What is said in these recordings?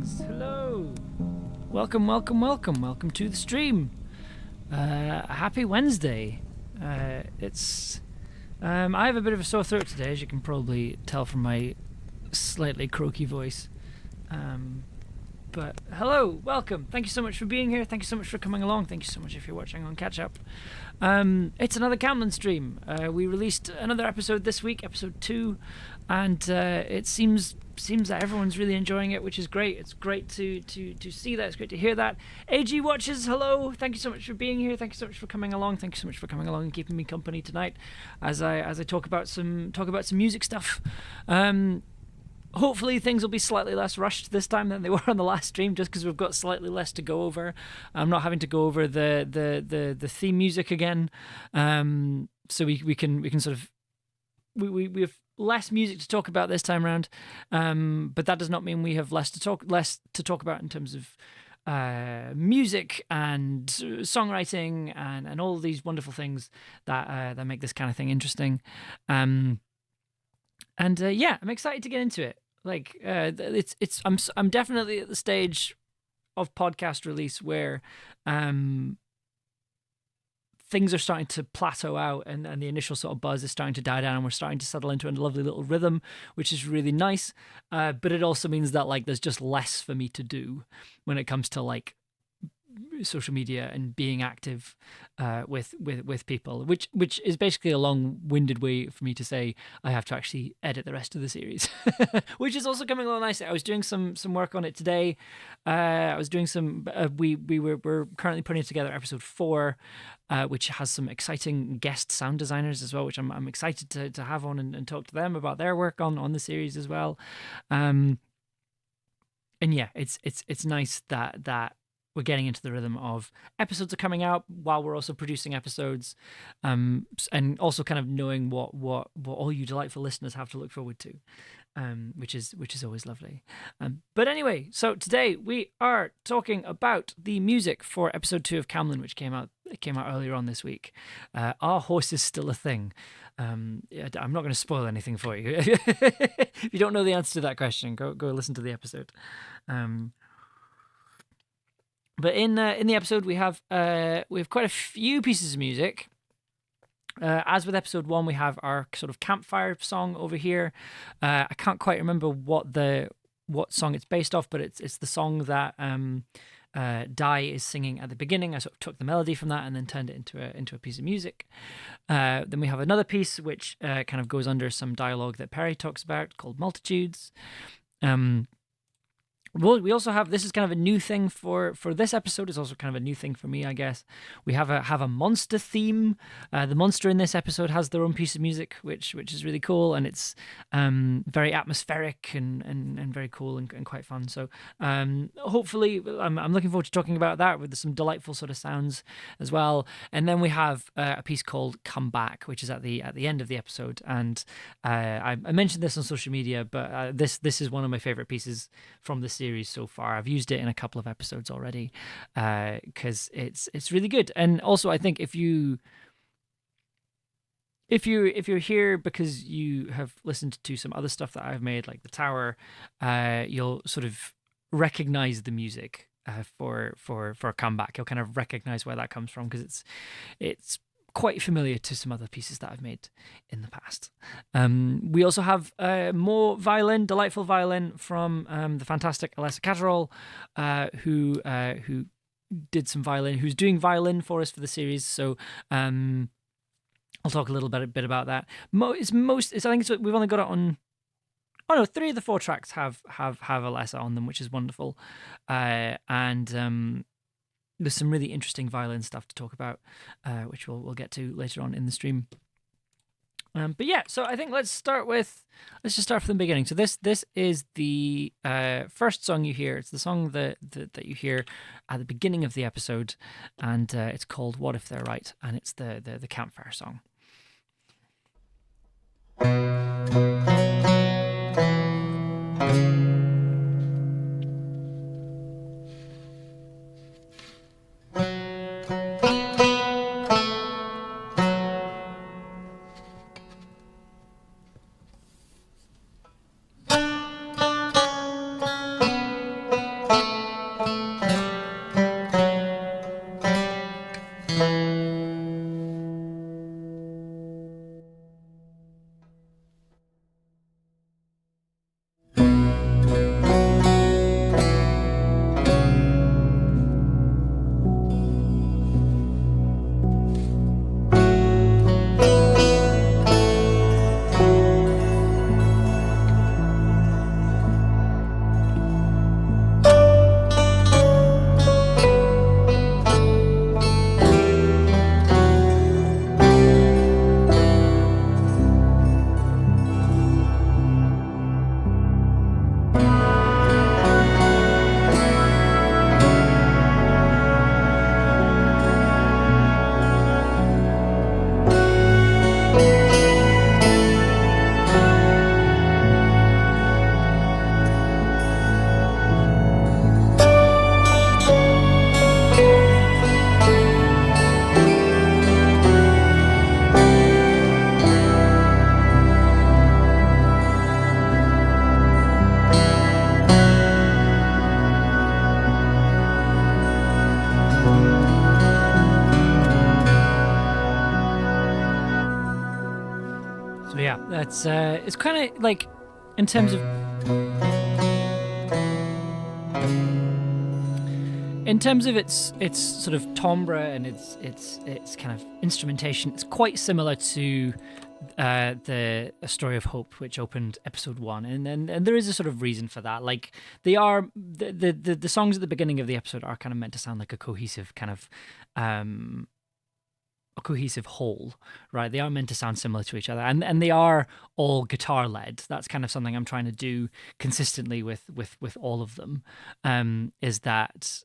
friends, hello. Welcome to the stream. Happy Wednesday. I have a bit of a sore throat today, as you can probably tell from my slightly croaky voice. But hello, welcome. Thank you so much for being here. Thank you so much for coming along. Thank you so much if you're watching on catch up. It's another Camlann stream. We released another episode this week, episode 2, and it seems that everyone's really enjoying it, which is great. It's great to see that. It's great to hear that. AG Watchers, hello. Thank you so much for being here. Thank you so much for coming along. Thank you so much for coming along and keeping me company tonight as I talk about some music stuff. Hopefully things will be slightly less rushed this time than they were on the last stream, just because we've got slightly less to go over. I'm not having to go over the theme music again, so we can sort of we have less music to talk about this time around, but that does not mean we have less to talk about in terms of music and songwriting and all these wonderful things that make this kind of thing interesting. Yeah, I'm excited to get into it. Like, I'm definitely at the stage of podcast release where things are starting to plateau out and the initial sort of buzz is starting to die down and we're starting to settle into a lovely little rhythm, which is really nice. But it also means that like there's just less for me to do when it comes to like social media and being active with people, which is basically a long-winded way for me to say I have to actually edit the rest of the series, which is also coming along nicely. I was doing some work on it today. I was doing some we're currently putting together episode 4, which has some exciting guest sound designers as well, which I'm excited to have on and talk to them about their work on the series as well. And yeah, it's nice that we're getting into the rhythm of episodes are coming out while we're also producing episodes, and also kind of knowing what all you delightful listeners have to look forward to, which is always lovely. But anyway, so today we are talking about the music for episode 2 of Camlann, which came out earlier on this week. Are horses still a thing? I'm not going to spoil anything for you. If you don't know the answer to that question, go listen to the episode. But in the episode, we have quite a few pieces of music. As with episode 1, we have our sort of campfire song over here. I can't quite remember what song it's based off, but it's the song that Dai is singing at the beginning. I sort of took the melody from that and then turned it into a piece of music. Then we have another piece which kind of goes under some dialogue that Perry talks about called Multitudes. Well, we also have, this is kind of a new thing for this episode. It's also kind of a new thing for me, I guess. We have a monster theme. The monster in this episode has their own piece of music, which is really cool, and it's very atmospheric and very cool and quite fun. So hopefully, I'm looking forward to talking about that with some delightful sort of sounds as well. And then we have a piece called "Come Back," which is at the end of the episode. And I mentioned this on social media, but this is one of my favorite pieces from the series so far. I've used it in a couple of episodes already because it's really good. And also, I think if you're here because you have listened to some other stuff that I've made, like The Tower, you'll sort of recognize the music for Comeback. You'll kind of recognize where that comes from because it's quite familiar to some other pieces that I've made in the past. We also have more delightful violin from the fantastic Alessa Catterall, who did some violin, who's doing violin for us for the series. So I'll talk a little bit about that. I think we've only got it on. Oh no, 3 of the 4 tracks have Alessa on them, which is wonderful, and there's some really interesting violin stuff to talk about, which we'll get to later on in the stream. But yeah, so I think let's just start from the beginning. So this is the first song you hear. It's the song that you hear at the beginning of the episode, and it's called "What If They're Right," and it's the campfire song. So yeah, that's it's kind of like in terms of its sort of timbre and its kind of instrumentation. It's quite similar to the A Story of Hope, which opened episode 1, and there is a sort of reason for that. Like they are the songs at the beginning of the episode are kind of meant to sound like a cohesive kind of a cohesive whole, right? They are meant to sound similar to each other, and they are all guitar led. That's kind of something I'm trying to do consistently with all of them. Is that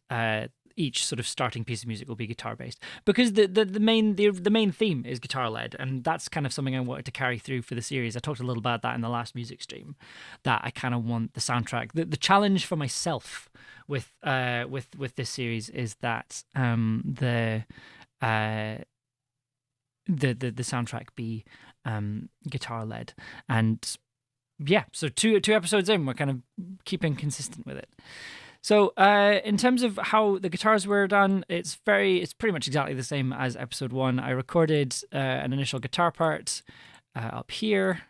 each sort of starting piece of music will be guitar based, because the main theme is guitar led, and that's kind of something I wanted to carry through for the series. I talked a little about that in the last music stream, that I kind of want the soundtrack. The challenge for myself with this series is that the soundtrack be guitar led, and yeah, so two episodes in, we're kind of keeping consistent with it. So in terms of how the guitars were done, it's pretty much exactly the same as episode 1. I recorded an initial guitar part up here.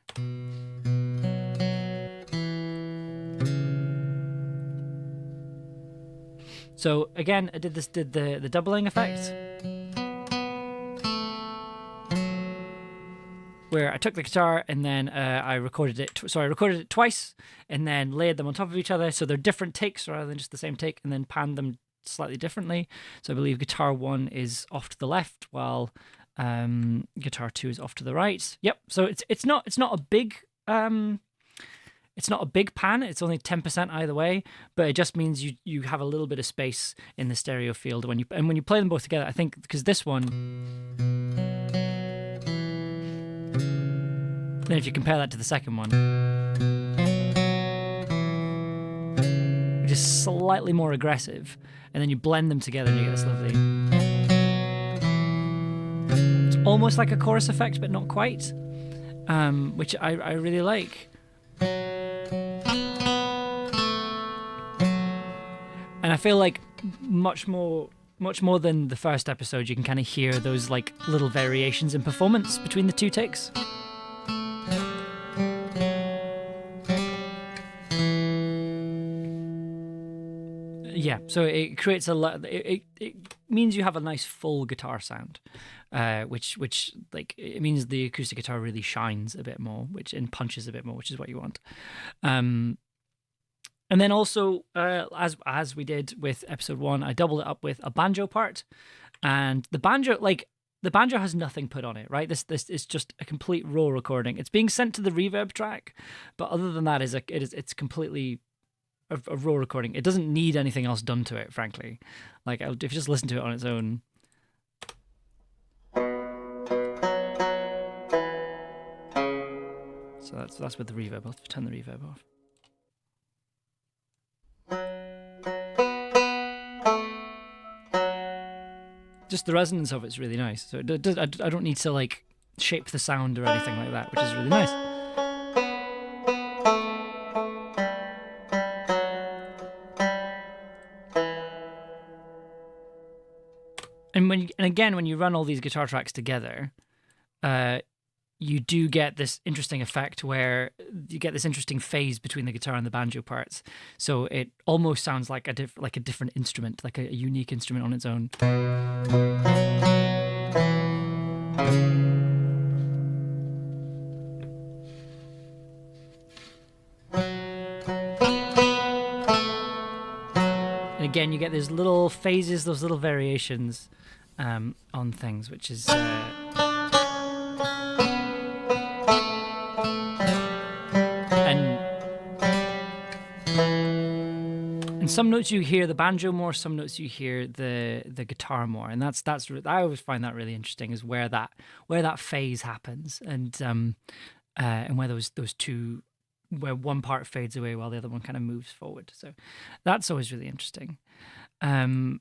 So again, I did the doubling effect, where I took the guitar and then I recorded it. I recorded it twice and then layered them on top of each other, so they're different takes rather than just the same take, and then panned them slightly differently. So I believe guitar 1 is off to the left, while guitar 2 is off to the right. Yep. So it's not a big pan. It's only 10% either way, but it just means you have a little bit of space in the stereo field when you play them both together. I think because this one. Then if you compare that to the second one, which is slightly more aggressive, and then you blend them together and you get this lovely... It's almost like a chorus effect, but not quite, which I really like. And I feel like much more than the first episode, you can kind of hear those like little variations in performance between the two takes. Yeah, so it creates a lot. It means you have a nice full guitar sound, which like it means the acoustic guitar really shines a bit more, and punches a bit more, which is what you want. And then also, as we did with episode 1, I doubled it up with a banjo part, and the banjo has nothing put on it, right? This is just a complete raw recording. It's being sent to the reverb track, but other than that, it's completely a raw recording. It doesn't need anything else done to it, frankly. Like if you just listen to it on its own. So that's with the reverb. I'll turn the reverb off. Just the resonance of it's really nice. So I don't need to like shape the sound or anything like that, which is really nice. and again, when you run all these guitar tracks together, you do get this interesting effect where you get this interesting phase between the guitar and the banjo parts. So it almost sounds like a different instrument, like a unique instrument on its own. And again, you get those little phases, those little variations on things, which is... And some notes you hear the banjo more, some notes you hear the guitar more, and that's I always find that really interesting, is where that phase happens, and where those two, where one part fades away while the other one kind of moves forward. So that's always really interesting. In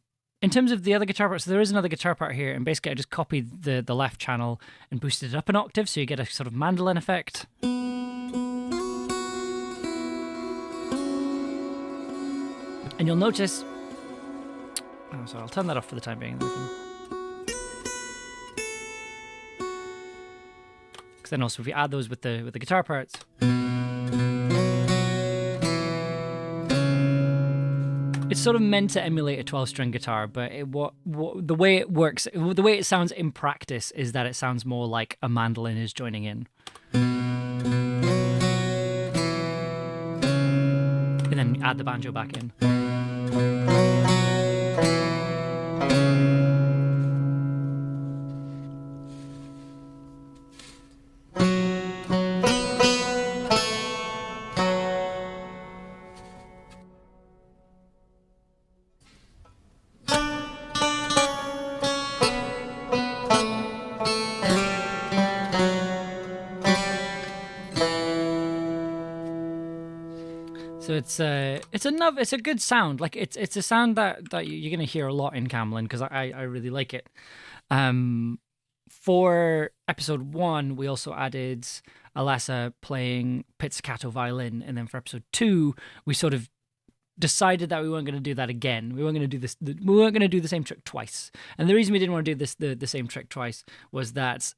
terms of the other guitar parts, so there is another guitar part here, and basically I just copied the left channel and boosted it up an octave, so you get a sort of mandolin effect. And you'll notice... Oh, sorry, I'll turn that off for the time being. Because then also if we add those with the guitar parts... It's sort of meant to emulate a 12-string guitar, but the way it works, the way it sounds in practice is that it sounds more like a mandolin is joining in. And then add the banjo back in. So it's a good sound. Like it's a sound that you're gonna hear a lot in Camlann, because I really like it. For episode 1, we also added Alessa playing pizzicato violin, and then for episode 2, we sort of decided that we weren't going to do that again. We weren't going to do this. We weren't going to do the same trick twice. And the reason we didn't want to do the same trick twice was that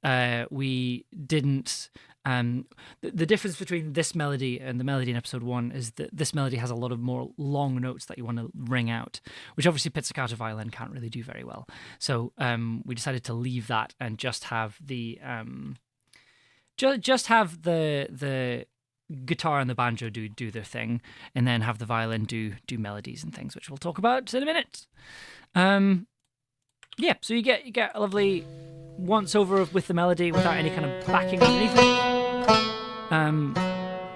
we didn't. The difference between this melody and the melody in episode 1 is that this melody has a lot of more long notes that you want to ring out, which obviously pizzicato violin can't really do very well. So we decided to leave that and just have the the guitar and the banjo do their thing, and then have the violin do melodies and things, which we'll talk about in a minute. Yeah, so you get a lovely once over with the melody without any kind of backing underneath it.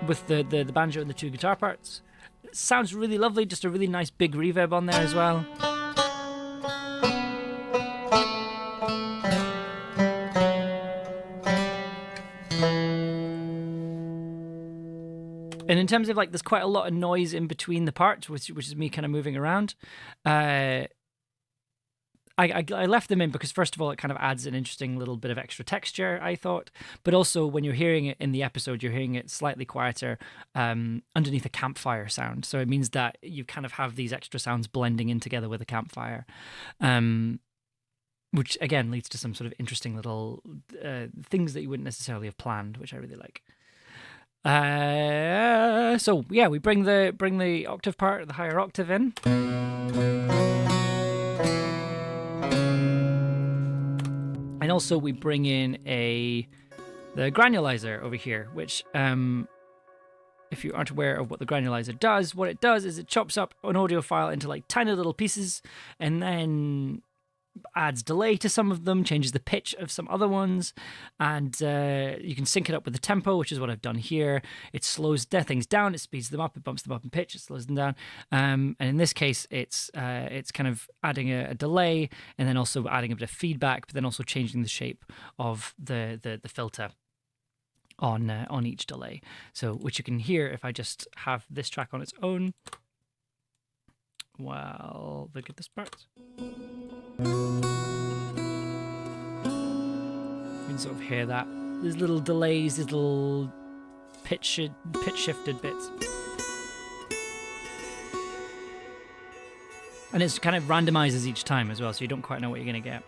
With the banjo and the 2 guitar parts. It sounds really lovely, just a really nice big reverb on there as well. And in terms of like, there's quite a lot of noise in between the parts, which is me kind of moving around. I left them in because, first of all, it kind of adds an interesting little bit of extra texture, I thought. But also, when you're hearing it in the episode, you're hearing it slightly quieter underneath a campfire sound. So it means that you kind of have these extra sounds blending in together with a campfire, which, again, leads to some sort of interesting little things that you wouldn't necessarily have planned, which I really like. So, yeah, we bring the octave part, the higher octave in. And also we bring in the granulizer over here, which, if you aren't aware of what the granulizer does, what it does is it chops up an audio file into like tiny little pieces, and then adds delay to some of them, changes the pitch of some other ones, and you can sync it up with the tempo, which is what I've done here. It slows things down, it speeds them up, it bumps them up in pitch, it slows them down. And in this case, it's kind of adding a delay, and then also adding a bit of feedback, but then also changing the shape of the filter on each delay. So, which you can hear if I just have this track on its own. Well, look at this part. You can sort of hear that. There's little delays, there's little pitch shifted bits. And it's kind of randomizes each time as well, so you don't quite know what you're going to get.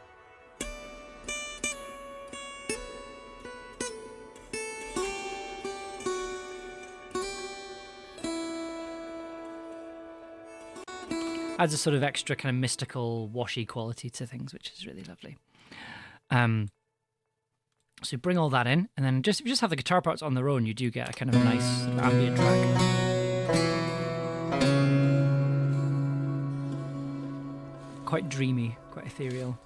Adds a sort of extra kind of mystical, washy quality to things, which is really lovely. So you bring all that in, and then if you just have the guitar parts on their own, you do get a kind of nice sort of ambient track. Quite dreamy, quite ethereal.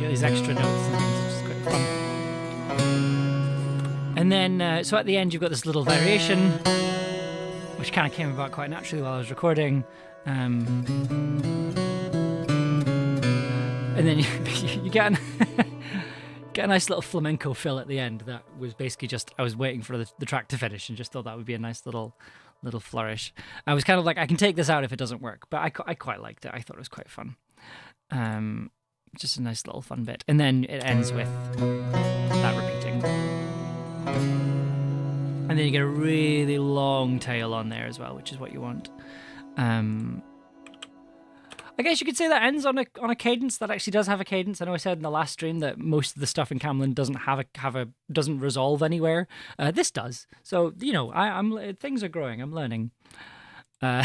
These extra notes and things are just quite fun. And then, so at the end, you've got this little variation, which kind of came about quite naturally while I was recording. And then you get a nice little flamenco fill at the end that was basically just, I was waiting for the track to finish and just thought that would be a nice little flourish. I was kind of like, I can take this out if it doesn't work, but I quite liked it. I thought it was quite fun. Just a nice little fun bit. And then it ends with that repeating. And then you get a really long tail on there as well, which is what you want. I guess you could say that ends on a cadence. That actually does have a cadence. I know I said in the last stream that most of the stuff in Camlann doesn't resolve anywhere. This does. So, you know, things are growing. I'm learning. So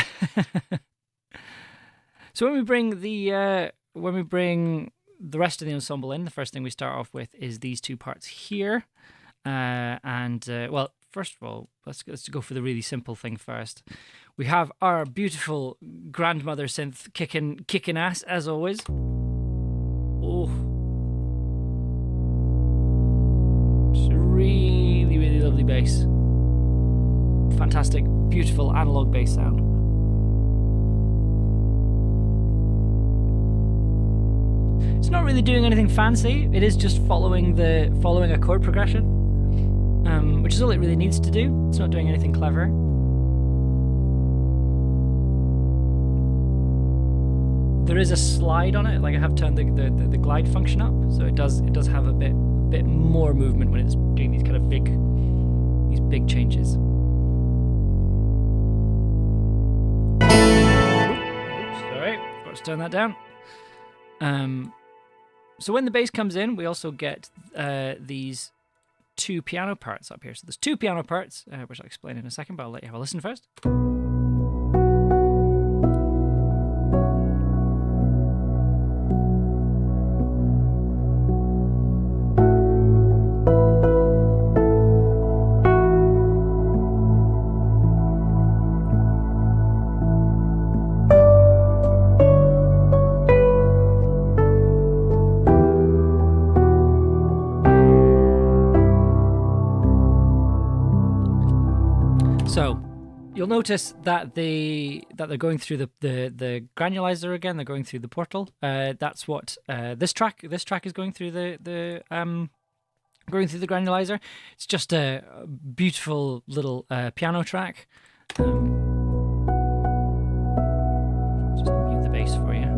when we bring the rest of the ensemble in, the first thing we start off with is these two parts here. Well, first of all, let's go for the really simple thing first. We have our beautiful grandmother synth kicking ass as always. Oh, it's a really, really lovely bass. Fantastic, beautiful analog bass sound. It's not really doing anything fancy. It is just following a chord progression, which is all it really needs to do. It's not doing anything clever. There is a slide on it. Like I have turned the glide function up, so it does have a bit more movement when it's doing these kind of big changes. Oops, sorry, got to turn that down. So when the bass comes in, we also get these two piano parts up here. So there's two piano parts, which I'll explain in a second, but I'll let you have a listen first. So you'll notice that they're going through the granulizer again. They're going through the portal. That's what this track is going through the granulizer. It's just a beautiful little piano track. Just mute the bass for you.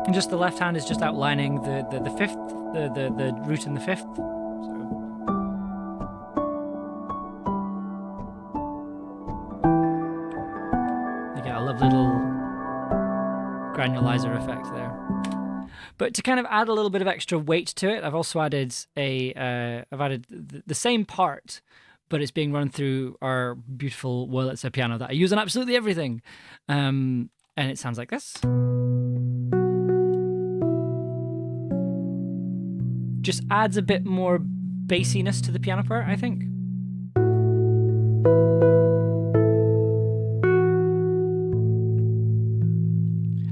And just the left hand is just outlining the fifth, the root in the fifth. So. You get a lovely little granulizer effect there. But to kind of add a little bit of extra weight to it, I've also added the same part, but it's being run through our beautiful Wurlitzer piano that I use on absolutely everything. And it sounds like this. Just adds a bit more bassiness to the piano part, I think.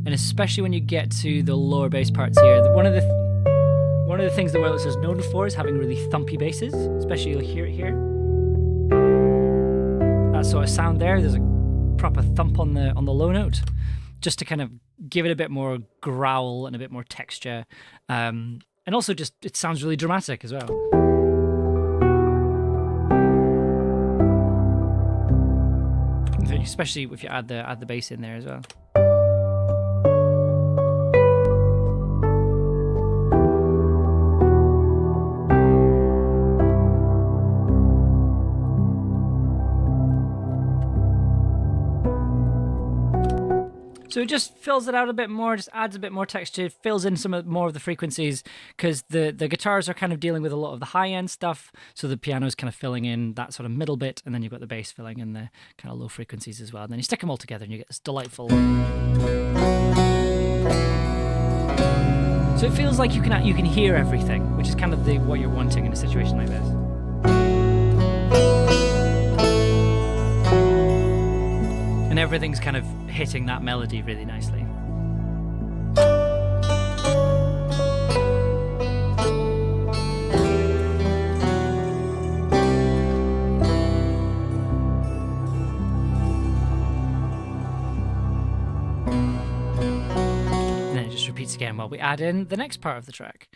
And especially when you get to the lower bass parts here, one of the things that Wurlitzer is known for is having really thumpy basses, especially you'll hear it here. That sort of sound there. There's a proper thump on the low note. just to kind of give it a bit more growl and a bit more texture. And also just, it sounds really dramatic as well. Especially if you add the bass in there as well. So it just fills it out a bit more, just adds a bit more texture, fills in more of the frequencies, because the guitars are kind of dealing with a lot of the high-end stuff, so the piano's kind of filling in that sort of middle bit, and then you've got the bass filling in the kind of low frequencies as well. And then you stick them all together and you get this delightful... So it feels like you can hear everything, which is kind of what you're wanting in a situation like this. And everything's kind of hitting that melody really nicely. And then it just repeats again while we add in the next part of the track.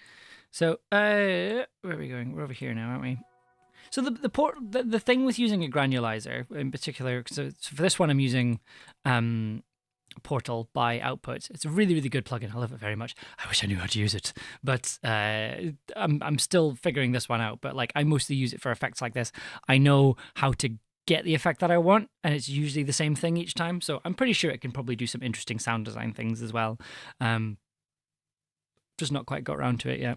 So, where are we going? We're over here now, aren't we? So the thing with using a granulizer in particular, so for this one I'm using Portal by Output. It's a really, really good plugin. I love it very much. I wish I knew how to use it, but I'm still figuring this one out. But like, I mostly use it for effects like this. I know how to get the effect that I want, and it's usually the same thing each time. So I'm pretty sure it can probably do some interesting sound design things as well. Just not quite got around to it yet.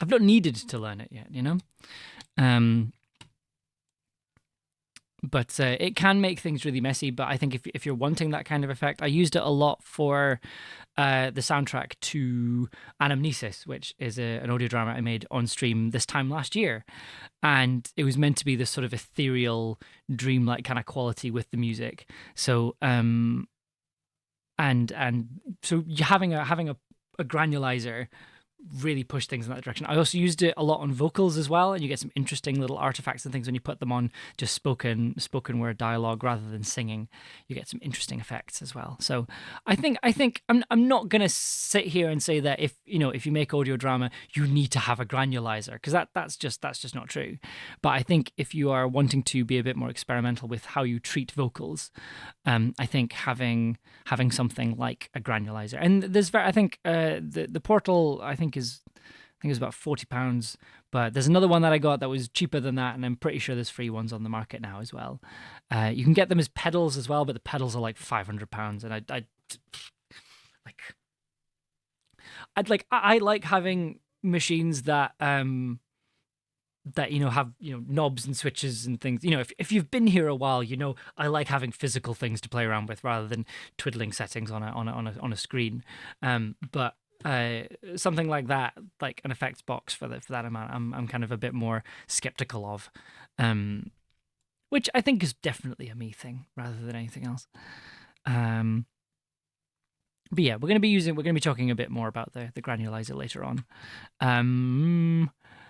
I've not needed to learn it yet, you know? But it can make things really messy. But I think if you're wanting that kind of effect, I used it a lot for the soundtrack to Anamnesis, which is an audio drama I made on stream this time last year. And it was meant to be this sort of ethereal, dreamlike kind of quality with the music. So and so having a granulizer really push things in that direction. I also used it a lot on vocals as well, and you get some interesting little artifacts and things when you put them on just spoken word dialogue rather than singing. You get some interesting effects as well. So I think I'm not gonna sit here and say that if you make audio drama you need to have a granulizer, because that's just not true. But I think if you are wanting to be a bit more experimental with how you treat vocals, I think having something like a granulizer, and there's the Portal I think is about £40, but there's another one that I got that was cheaper than that, and I'm pretty sure there's free ones on the market now as well. You can get them as pedals as well, but the pedals are like £500, and I like having machines that have knobs and switches and things. If you've been here a while, I like having physical things to play around with rather than twiddling settings on a screen. But something like that, like an effects box for that amount, I'm kind of a bit more skeptical of, which I think is definitely a me thing rather than anything else. But yeah, we're going to be talking a bit more about the granulizer later on.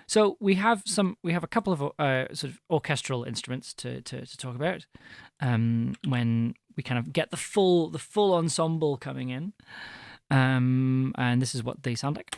So we have a couple of sort of orchestral instruments to talk about when we kind of get the full ensemble coming in. And this is what they sound like.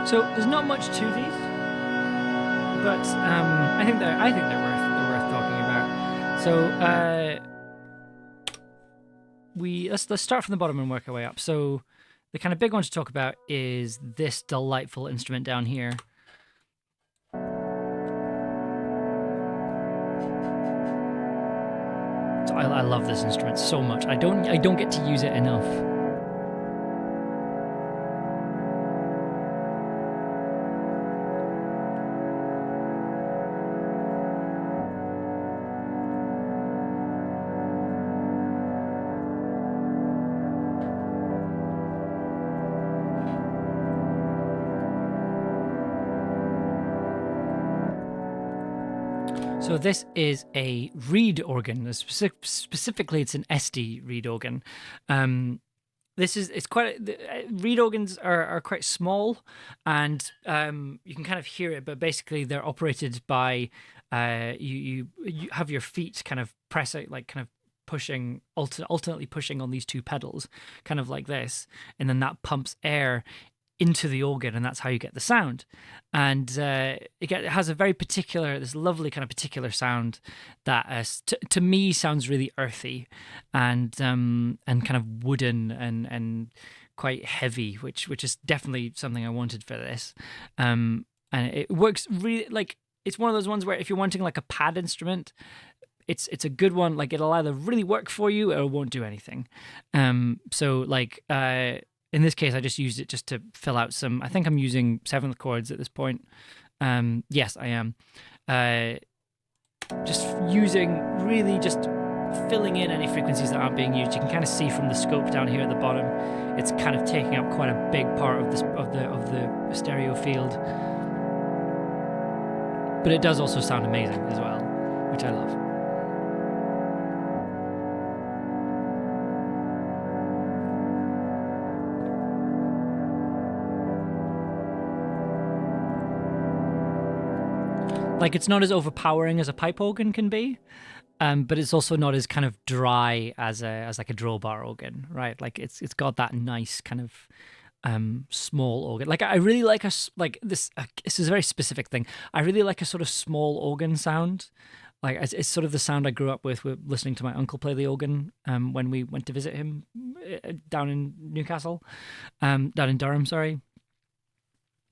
So there's not much to these, but I think they're worth talking about. So let's start from the bottom and work our way up. So the kind of big one to talk about is this delightful instrument down here. So I love this instrument so much. I don't get to use it enough. So this is a reed organ. Specifically, it's an SD reed organ. Reed organs are quite small, and you can kind of hear it. But basically, they're operated by you have your feet kind of pressing, like kind of pushing, alternately pushing on these two pedals, kind of like this, and then that pumps air into the organ, and that's how you get the sound. And it has a very particular, this lovely kind of particular sound that to me sounds really earthy and kind of wooden and quite heavy, which is definitely something I wanted for this. And it works really, like, it's one of those ones where if you're wanting like a pad instrument, it's a good one. Like, it'll either really work for you or it won't do anything. So like in this case, I just used it just to fill out some. I think I'm using seventh chords at this point. Yes, I am. Just filling in any frequencies that aren't being used. You can kind of see from the scope down here at the bottom, it's kind of taking up quite a big part of the stereo field. But it does also sound amazing as well, which I love. Like, it's not as overpowering as a pipe organ can be, but it's also not as kind of dry as like a drawbar organ, right? Like, it's got that nice kind of small organ. Like, I really like this is a very specific thing. I really like a sort of small organ sound. Like, it's sort of the sound I grew up with listening to my uncle play the organ when we went to visit him down in Newcastle, down in Durham, sorry.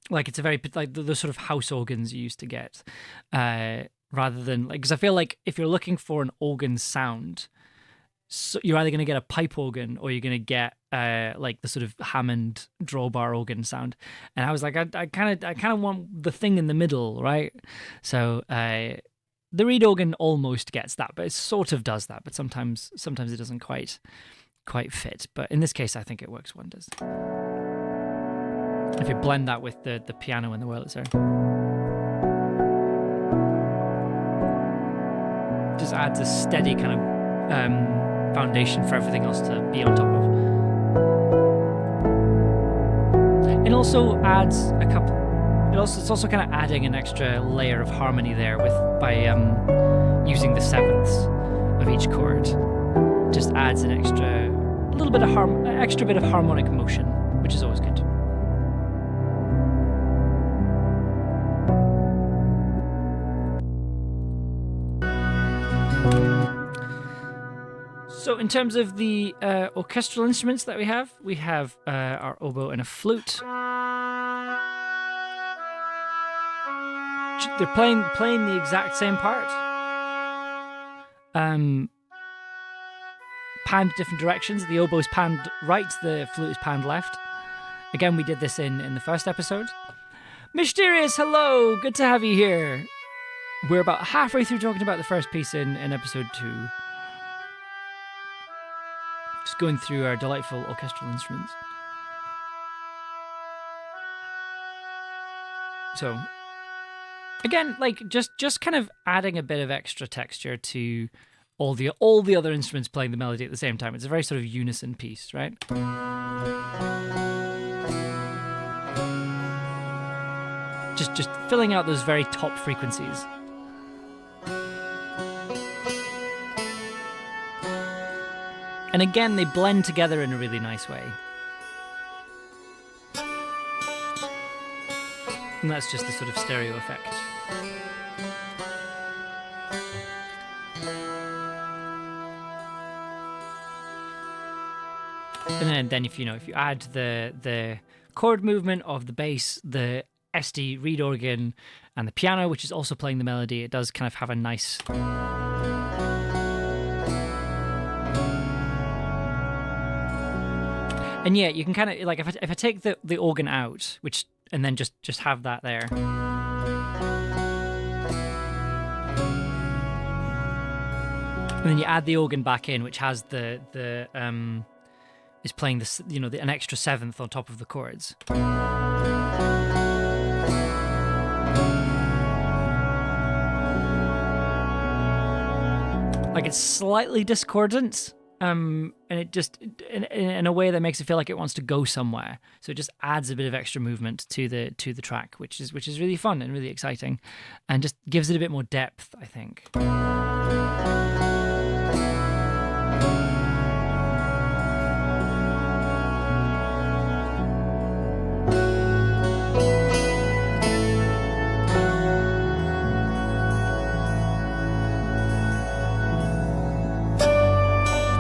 Like, it's a very, like, the sort of house organs you used to get, rather than, like, because I feel like if you're looking for an organ sound, so you're either going to get a pipe organ or you're going to get like the sort of Hammond drawbar organ sound. And I was like, I kind of want the thing in the middle, right? So the reed organ almost gets that, but it sort of does that. But sometimes it doesn't quite fit. But in this case, I think it works wonders. If you blend that with the piano and the Wurlitzer, just adds a steady kind of foundation for everything else to be on top of. It also adds a couple. It's also kind of adding an extra layer of harmony there by using the sevenths of each chord. Just adds an extra bit of harmonic motion, which is always good. So in terms of the orchestral instruments that we have our oboe and a flute. They're playing the exact same part. Panned different directions. The oboe is panned right, the flute is panned left. Again, we did this in the first episode. Mysterious, hello! Good to have you here. We're about halfway through talking about the first piece in episode 2. Just going through our delightful orchestral instruments. So, again, like just kind of adding a bit of extra texture to all the other instruments playing the melody at the same time. It's a very sort of unison piece, right? Just filling out those very top frequencies. And again, they blend together in a really nice way. And that's just the sort of stereo effect. And then if you add the chord movement of the bass, the SD reed organ, and the piano, which is also playing the melody, it does kind of have a nice. And yeah, you can kind of, like, if I take the organ out, and then just have that there. And then you add the organ back in, which has is playing this, an extra seventh on top of the chords. Like it's slightly discordant, and it just in a way that makes it feel like it wants to go somewhere. So it just adds a bit of extra movement to the track, which is really fun and really exciting, and just gives it a bit more depth, I think.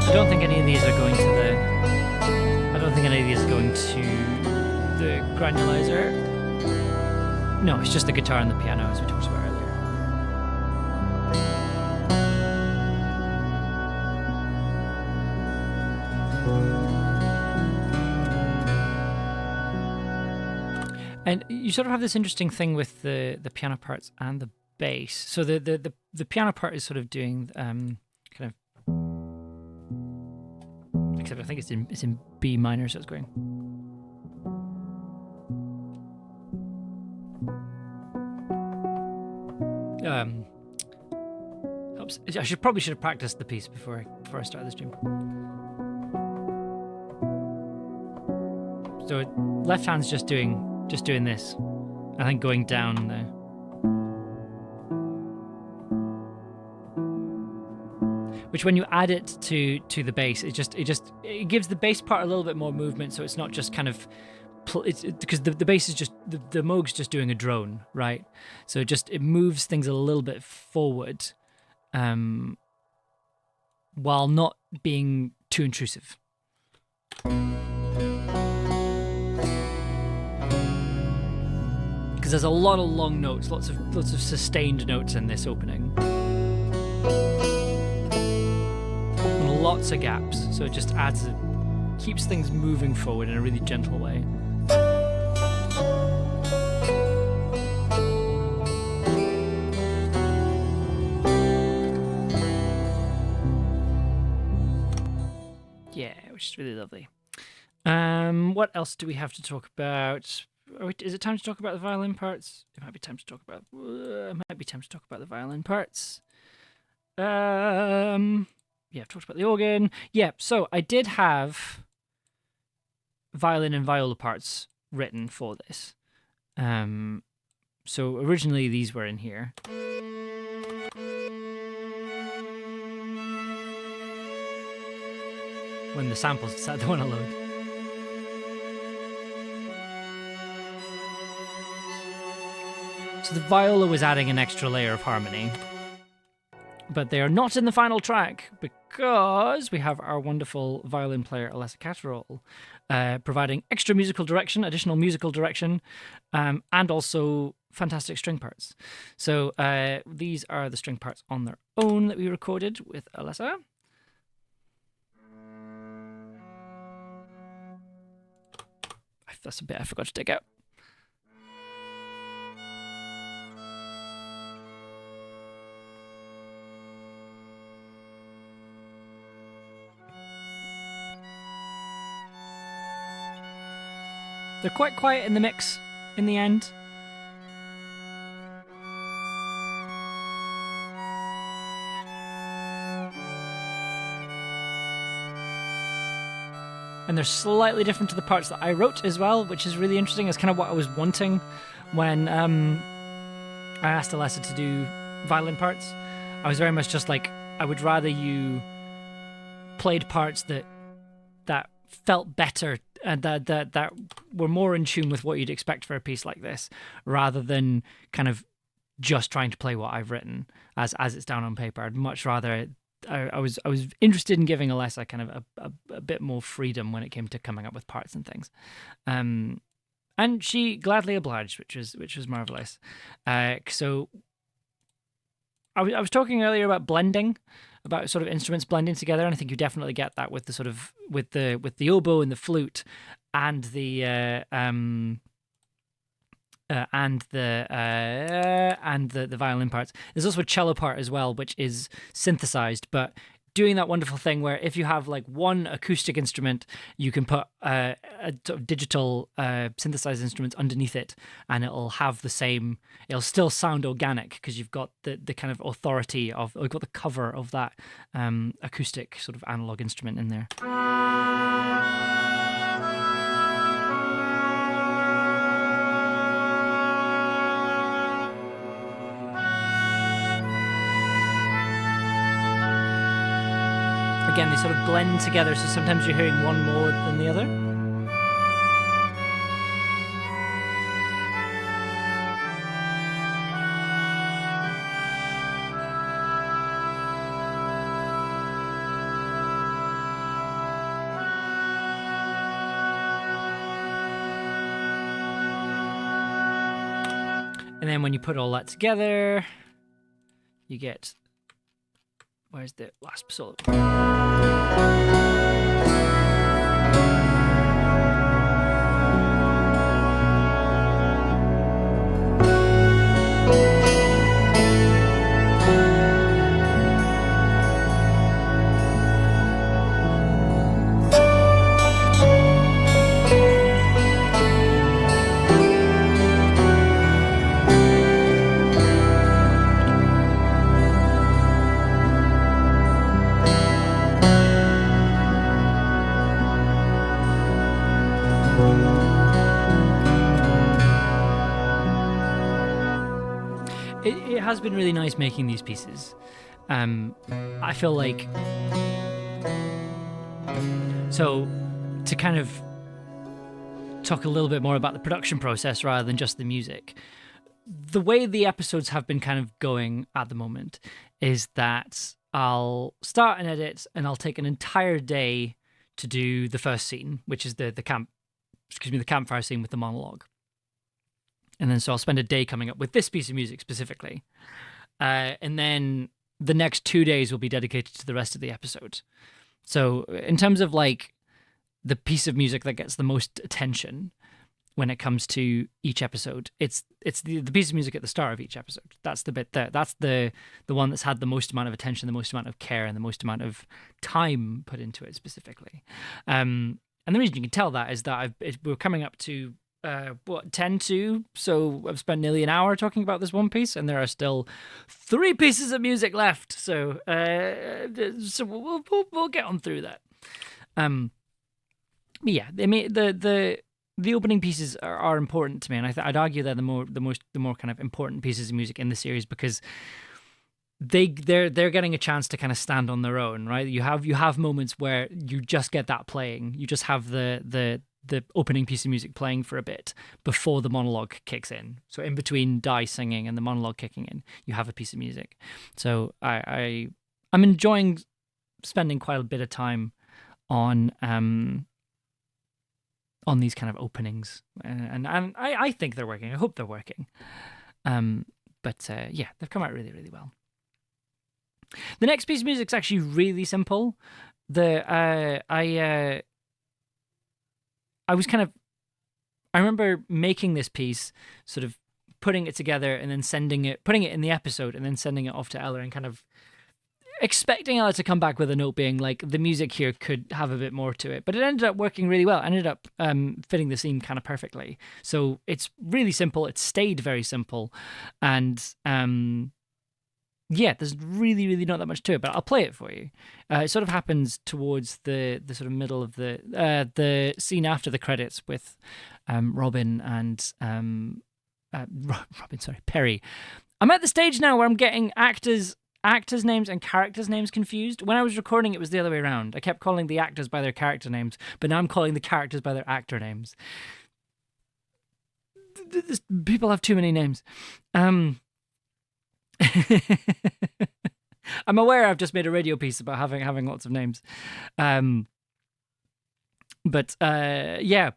I don't think any of these are going to the granulizer. No, it's just the guitar and the piano, as we talked about earlier. And you sort of have this interesting thing with the piano parts and the bass. So the piano part is sort of doing kind of, except I think it's in B minor, so it's going. Helps. I should have practiced the piece before I start the stream. So left hand's just doing this, I think going down there. Which, when you add it to the bass, it gives the bass part a little bit more movement. So it's not just kind of, it's because the bass is just the Moog's just doing a drone, right? So it moves things a little bit forward, while not being too intrusive. Because there's a lot of long notes, lots of sustained notes in this opening. Lots of gaps, so it just keeps things moving forward in a really gentle way. Yeah, which is really lovely. What else do we have to talk about? Is it time to talk about the violin parts? It might be time to talk about. The violin parts. Yeah, I've talked about the organ. Yeah, so I did have violin and viola parts written for this. So originally these were in here. When the samples decided they want to load. So the viola was adding an extra layer of harmony. But they are not in the final track because we have our wonderful violin player, Alessa Catterall, providing additional musical direction, and also fantastic string parts. So these are the string parts on their own that we recorded with Alessa. That's a bit I forgot to take out. They're quite quiet in the mix in the end. And they're slightly different to the parts that I wrote as well, which is really interesting. It's kind of what I was wanting when I asked Alessa to do violin parts. I was very much just like, I would rather you played parts that felt better and that were more in tune with what you'd expect for a piece like this, rather than kind of just trying to play what I've written as it's down on paper. I'd much rather. I was interested in giving Alessa kind of a bit more freedom when it came to coming up with parts and things, and she gladly obliged, which was marvelous. So I was talking earlier about blending, about sort of instruments blending together, and I think you definitely get that with the sort of with the oboe and the flute and the violin parts. There's also a cello part as well, which is synthesized, but doing that wonderful thing where if you have like one acoustic instrument, you can put a sort of digital synthesized instrument underneath it, and it'll still sound organic because you've got the kind of authority of, you've got the cover of that acoustic sort of analog instrument in there. Again, they sort of blend together, so sometimes you're hearing one more than the other. And then when you put all that together, you get... Where's the last solo? It has been really nice making these pieces. I feel like... So, to kind of talk a little bit more about the production process rather than just the music, the way the episodes have been kind of going at the moment is that I'll start an edit and I'll take an entire day to do the first scene, which is the campfire scene with the monologue. And then so I'll spend a day coming up with this piece of music specifically. And then the next 2 days will be dedicated to the rest of the episode. So in terms of like the piece of music that gets the most attention when it comes to each episode, it's the piece of music at the start of each episode. That's the bit there. That's the one that's had the most amount of attention, the most amount of care, and the most amount of time put into it specifically. And the reason you can tell that is that we're coming up to 10-2, so I've spent nearly an hour talking about this one piece, and there are still 3 pieces of music left. So we'll get on through that. But yeah, I mean the opening pieces are important to me, and I'd argue they're the more kind of important pieces of music in the series because they're getting a chance to kind of stand on their own, right? You have moments where you just get that playing, you just have the opening piece of music playing for a bit before the monologue kicks in. So in between Di singing and the monologue kicking in, you have a piece of music. So I'm enjoying spending quite a bit of time on these kind of openings, and I think they're working. I hope they're working. But yeah, they've come out really, really well. The next piece of music is actually really simple. I remember making this piece, sort of putting it together and then putting it in the episode and then sending it off to Ella and kind of expecting Ella to come back with a note being like, the music here could have a bit more to it. But it ended up working really well. It ended up fitting the scene kind of perfectly. So it's really simple. It stayed very simple. And yeah, there's really, really not that much to it, but I'll play it for you. It sort of happens towards the sort of middle of the scene after the credits with Robin and Perry. I'm at the stage now where I'm getting actors' names and characters' names confused. When I was recording, it was the other way around. I kept calling the actors by their character names, but now I'm calling the characters by their actor names. People have too many names. I'm aware I've just made a radio piece about having lots of names. But yeah.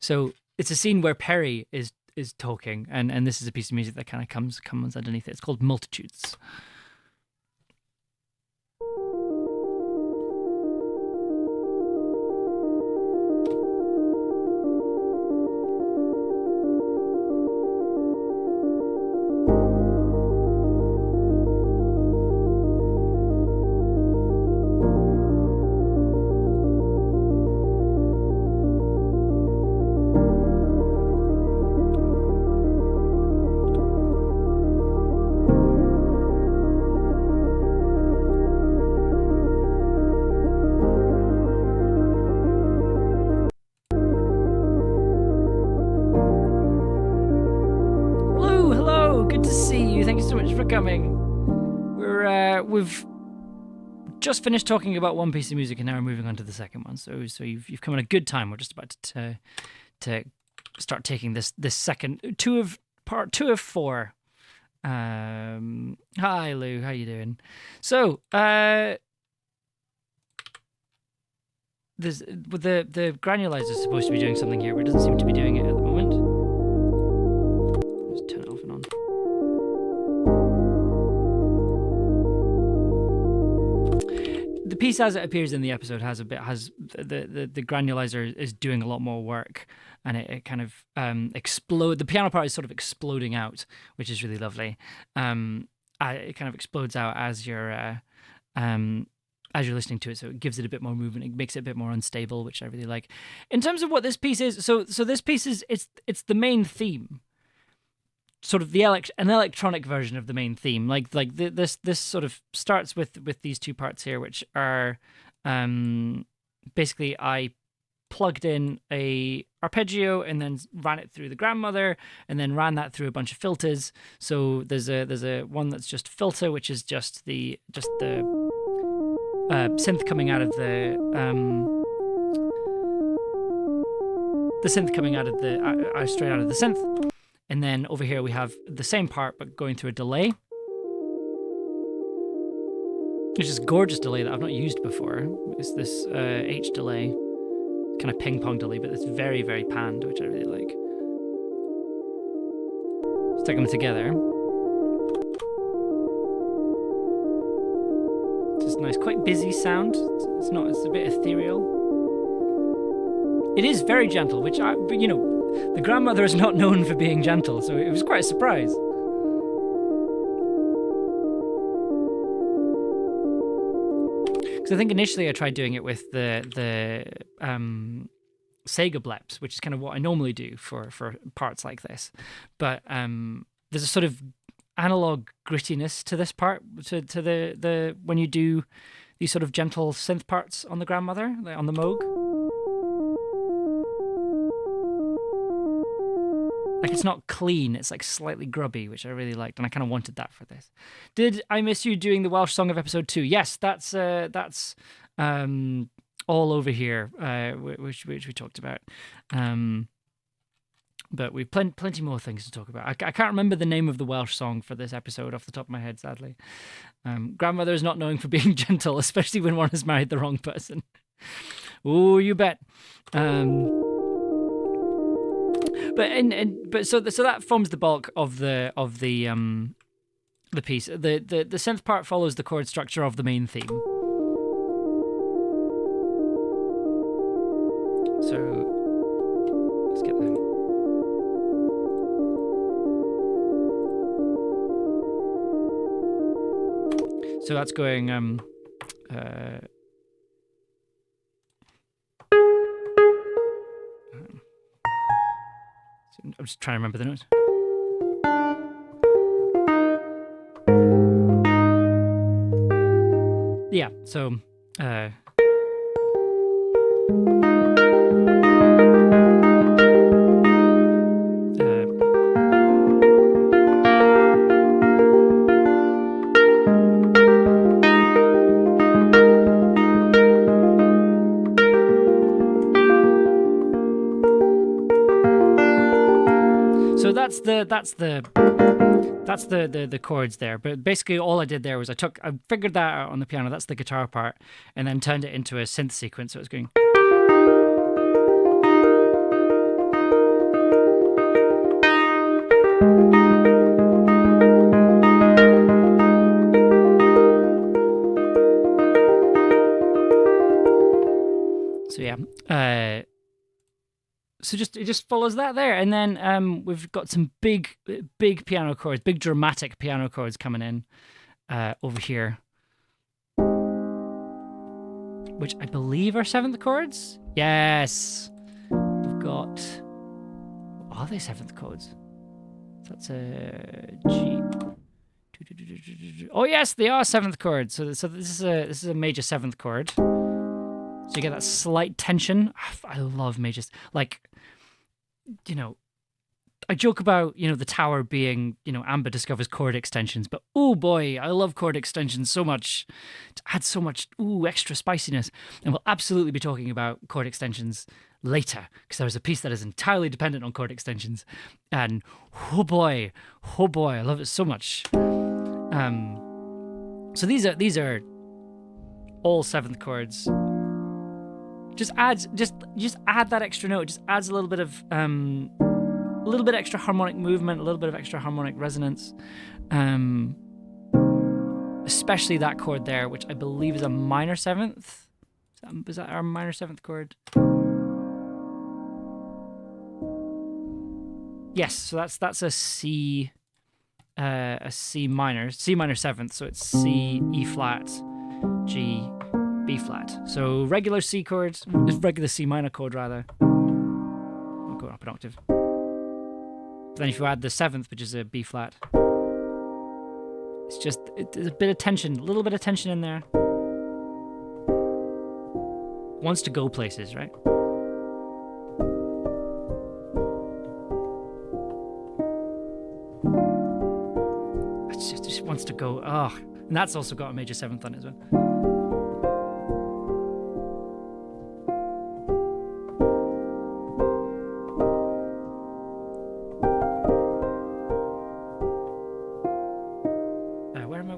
So it's a scene where Perry is talking, and this is a piece of music that kind of comes underneath it. It's called Multitudes. coming. We've just finished talking about one piece of music, and now we're moving on to the second one. So you've come at a good time. We're just about to start taking this second part two of 4. Hi Lou, how you doing? So the granulizer's is supposed to be doing something here, but it doesn't seem to be doing it at the moment. Just turn it off and on. The piece as it appears in the episode has the granulizer is doing a lot more work, and it kind of the piano part is sort of exploding out, which is really lovely. It kind of explodes out as you're listening to it, so it gives it a bit more movement. It makes it a bit more unstable, which I really like. In terms of what this piece is, so this piece is it's the main theme, sort of an electronic version of the main theme. This sort of starts with these two parts here, which are basically I plugged in a arpeggio and then ran it through the grandmother and then ran that through a bunch of filters. So there's a one that's just filter, which is just the synth coming out of the synth coming out of the straight out of the synth. And then over here we have the same part, but going through a delay. It's just gorgeous delay that I've not used before. It's this H delay, kind of ping pong delay, but it's very, very panned, which I really like. Stick them together. Just nice, quite busy sound. It's a bit ethereal. It is very gentle, but the grandmother is not known for being gentle, so it was quite a surprise. Because I think initially I tried doing it with the Sega bleps, which is kind of what I normally do for parts like this. But there's a sort of analog grittiness to this part, to the when you do these sort of gentle synth parts on the grandmother, on the Moog. Like, it's not clean, it's like slightly grubby, which I really liked, and I kind of wanted that for this. Did I miss you doing the Welsh song of episode 2? Yes, that's all over here, which we talked about. But we've plenty more things to talk about. I can't remember the name of the Welsh song for this episode off the top of my head, sadly. Grandmother is not known for being gentle, especially when one has married the wrong person. Oh, you bet. So that forms the bulk of the piece. The synth part follows the chord structure of the main theme. So let's get there. So that's going I'm just trying to remember the notes. Yeah, so that's the chords there. But basically all I did there was I figured that out on the piano. That's the guitar part, and then turned it into a synth sequence. So it's going. So yeah. So it just follows that there, and then we've got some big piano chords, big dramatic piano chords coming in over here, which I believe are 7th chords. Yes, we've got. Are they 7th chords? That's a G. Oh yes, they are 7th chords. So this is a major 7th chord. So you get that slight tension. I love majors. Like, I joke about, the tower being, Amber discovers chord extensions, but oh boy, I love chord extensions so much. It adds so much, extra spiciness. And we'll absolutely be talking about chord extensions later, because there's a piece that is entirely dependent on chord extensions. And oh boy, I love it so much. So these are all seventh chords. Just add that extra note. It just adds a little bit of extra harmonic movement, a little bit of extra harmonic resonance. Especially that chord there, which I believe is a minor seventh. Is that our minor seventh chord? Yes, so that's a C minor seventh. So it's C, E flat, G, B flat. So regular C chord, regular C minor chord rather. I'll go up an octave. But then if you add the seventh, which is a B flat, there's a bit of tension, a little bit of tension in there. Wants to go places, right? It just wants to go. Oh, and that's also got a major seventh on it as well.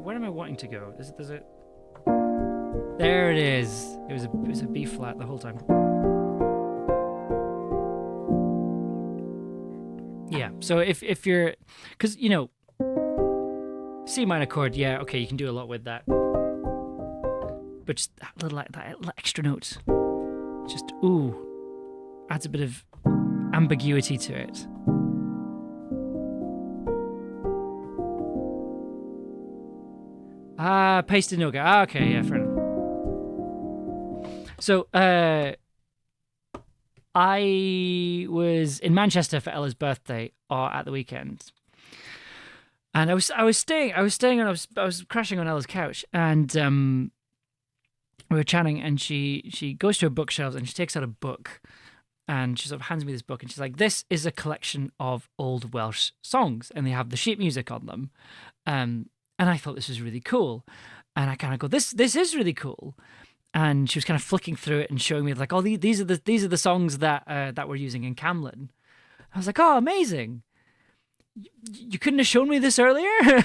Where am I wanting to go? There's it. There it is. It was a B flat the whole time. Yeah. So if you're, because C minor chord, yeah, okay, you can do a lot with that. But just that little extra note, just adds a bit of ambiguity to it. Pasted noga. Okay, yeah, fair enough. So, I was in Manchester for Ella's birthday at the weekend, and I was crashing on Ella's couch, and we were chatting, and she goes to her bookshelves and she takes out a book, and she sort of hands me this book, and she's like, "This is a collection of old Welsh songs, and they have the sheet music on them." And I thought this was really cool, and I kind of go, "This is really cool." And she was kind of flicking through it and showing me like, "Oh, these are the songs that we're using in Camlann." I was like, "Oh, amazing! You couldn't have shown me this earlier." I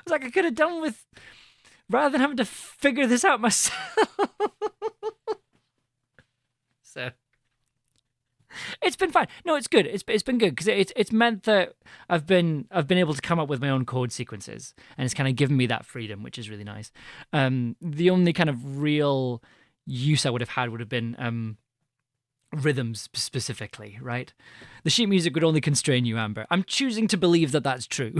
was like, I could have done with, rather than having to figure this out myself. So it's been fine. No, it's good. It's been good because it's meant that I've been able to come up with my own chord sequences, and it's kind of given me that freedom, which is really nice. The only kind of real use I would have been rhythms specifically, right? The sheet music would only constrain you, Amber. I'm choosing to believe that that's true.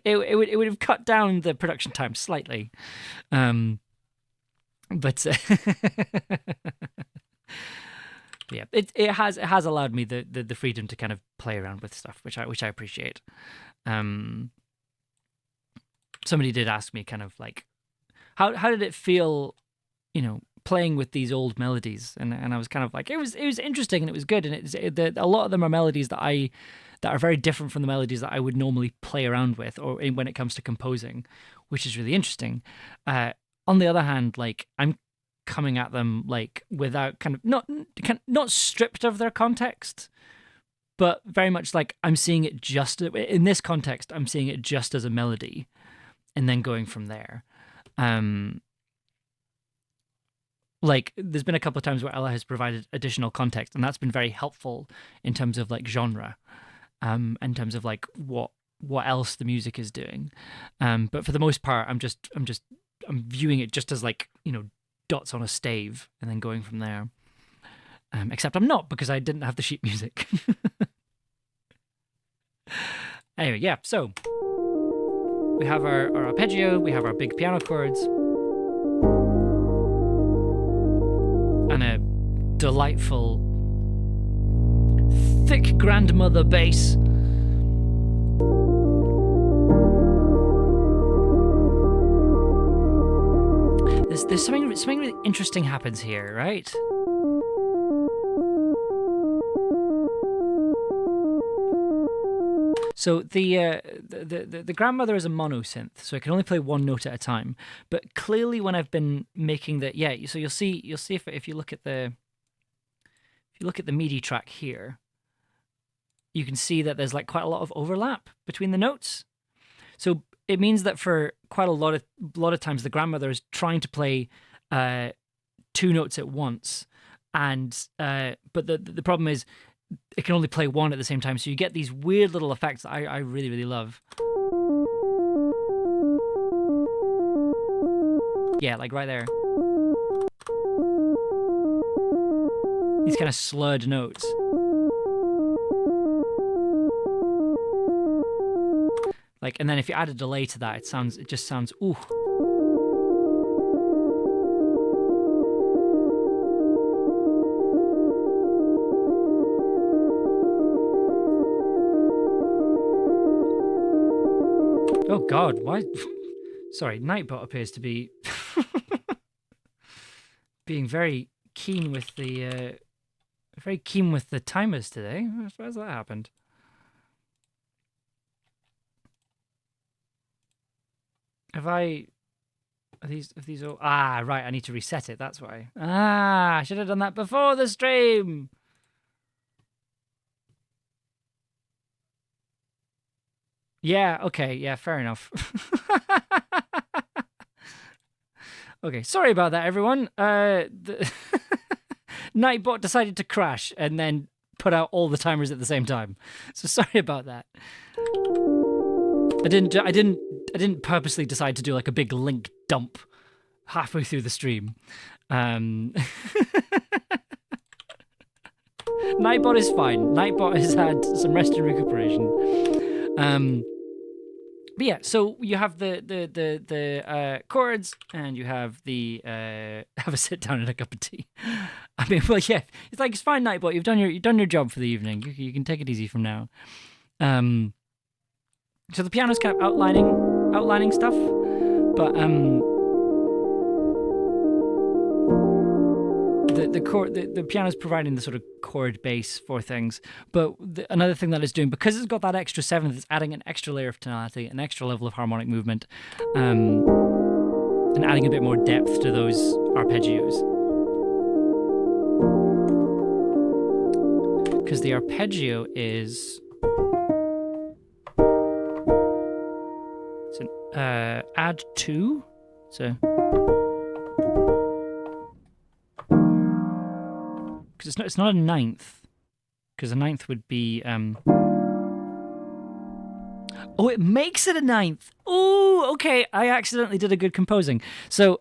It would have cut down the production time slightly, but yeah, it has allowed me the freedom to kind of play around with stuff, which I appreciate. Somebody did ask me kind of like, how did it feel, playing with these old melodies, and I was kind of like, it was interesting and it was good, and a lot of them are melodies that are very different from the melodies that I would normally play around with, or when it comes to composing, which is really interesting. On the other hand, like, I'm coming at them like without not stripped of their context, but very much like I'm seeing it just in this context. I'm seeing it just as a melody, and then going from there. Like, there's been a couple of times where Ella has provided additional context, and that's been very helpful in terms of like genre, in terms of like what else the music is doing. But for the most part, I'm viewing it just as like, dots on a stave and then going from there. Except I'm not, because I didn't have the sheet music. Anyway, yeah, so we have our arpeggio, we have our big piano chords, and a delightful thick grandmother bass. there's something really interesting happens here, right? So the grandmother is a monosynth, so it can only play one note at a time. But clearly, when I've been making so you'll see if you look at the MIDI track here, you can see that there's like quite a lot of overlap between the notes. So it means that for quite a lot of times, the grandmother is trying to play two notes at once, and but the problem is it can only play one at the same time. So you get these weird little effects that I really, really love. Yeah, like right there. These kind of slurred notes. Like, and then if you add a delay to that, it just sounds ooh. Oh God, why? Sorry, Nightbot appears to be being very keen with the timers today. Where's that happened? Are these all? Ah, right, I need to reset it, that's why. Ah, I should have done that before the stream. Yeah, okay, yeah, fair enough. Okay, sorry about that, everyone. Nightbot decided to crash and then put out all the timers at the same time. So sorry about that. I didn't purposely decide to do like a big link dump halfway through the stream. Nightbot is fine. Nightbot has had some rest and recuperation. But yeah, so you have the chords, and you have the have a sit down and a cup of tea. I mean, well, yeah, it's fine, Nightbot. You've done your job for the evening. You can take it easy from now. So the piano's kind of outlining stuff, but the piano's providing the sort of chord base for things. But another thing that it's doing, because it's got that extra seventh, it's adding an extra layer of tonality, an extra level of harmonic movement, and adding a bit more depth to those arpeggios. Because the arpeggio is add 2, so because it's not a ninth, because a ninth would be oh, it makes it a ninth. Oh, okay, I accidentally did a good composing, so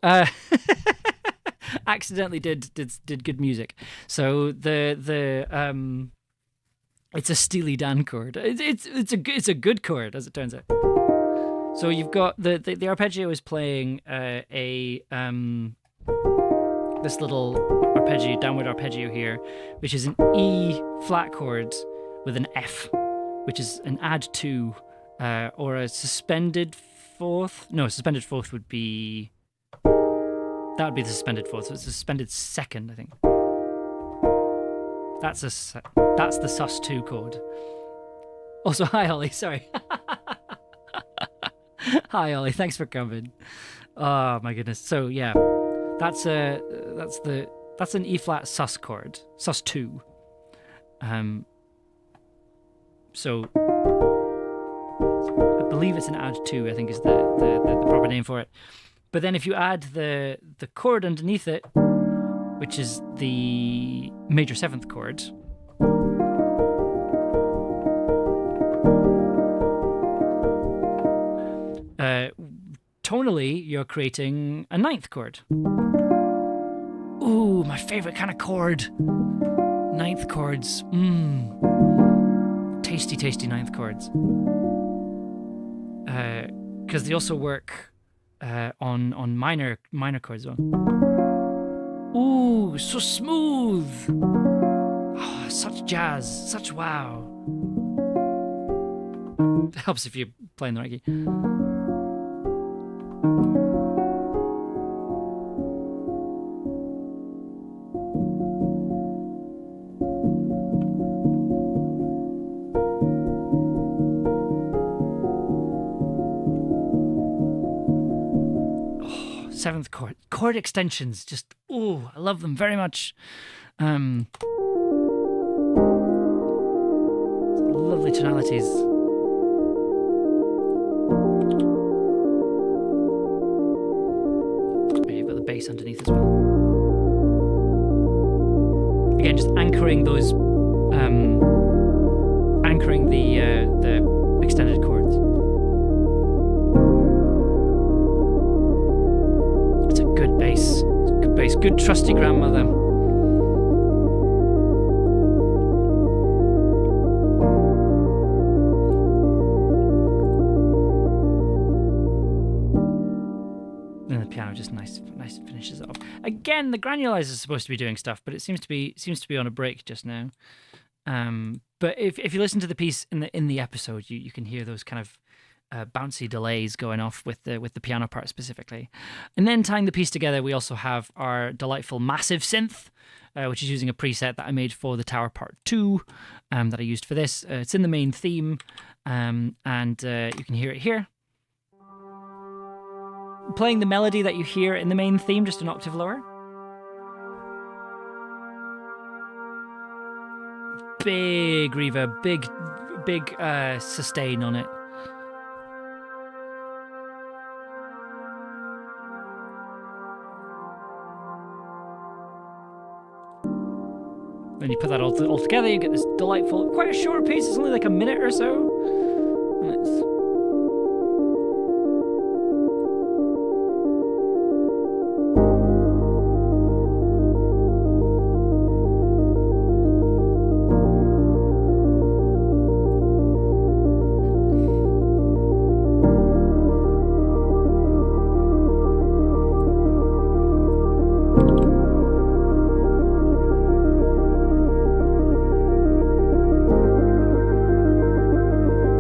accidentally did good music. So the it's a Steely Dan chord. It's a good chord, as it turns out. So you've got the arpeggio is playing this little arpeggio, downward arpeggio here, which is an E flat chord with an F, which is an add 2, or a suspended fourth. No, suspended fourth would be the suspended fourth. So it's a suspended second, I think. That's the sus2 chord. Also, hi Ollie. Sorry. Hi Ollie, thanks for coming. Oh my goodness. So yeah, that's an E flat sus chord, sus2. So I believe it's an add 2, I think is the proper name for it. But then if you add the chord underneath it, which is the major 7th chord, tonally, you're creating a 9th chord. Ooh, my favorite kind of chord. 9th chords. Tasty, tasty 9th chords. Because they also work on minor chords as well. Ooh, so smooth. Oh, such jazz, such wow. It helps if you're playing the right key. 7th chord extensions. Just I love them very much. Lovely tonalities. You've got the bass underneath as well. Again, just anchoring those, anchoring the extended chords. It's a good bass. It's a good bass. Good trusty grandmother. And the piano just nice finishes it off. Again, the granulizer is supposed to be doing stuff, but it seems to be on a break just now. But if you listen to the piece in the episode, you can hear those kind of bouncy delays going off with the piano part specifically. And then tying the piece together, we also have our delightful massive synth, which is using a preset that I made for the Tower Part 2 that I used for this. It's in the main theme, and you can hear it here. Playing the melody that you hear in the main theme, just an octave lower. Big reverb, big sustain on it. Then you put that all together, you get this delightful, quite a short piece. It's only like a minute or so. And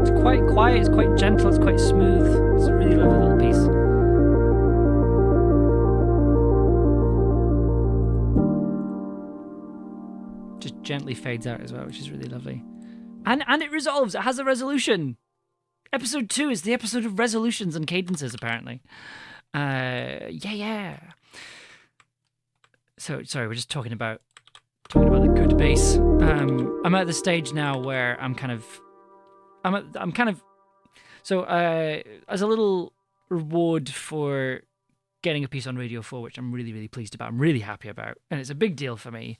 it's quite quiet, it's quite gentle, it's quite smooth. It's a really lovely little piece. Just gently fades out as well, which is really lovely. And it resolves, it has a resolution. Episode 2 is the episode of resolutions and cadences, apparently. Yeah. So, sorry, we're just talking about the good bass. I'm at the stage now where I'm kind of so as a little reward for getting a piece on Radio 4, which I'm really, really pleased about, I'm really happy about, and it's a big deal for me.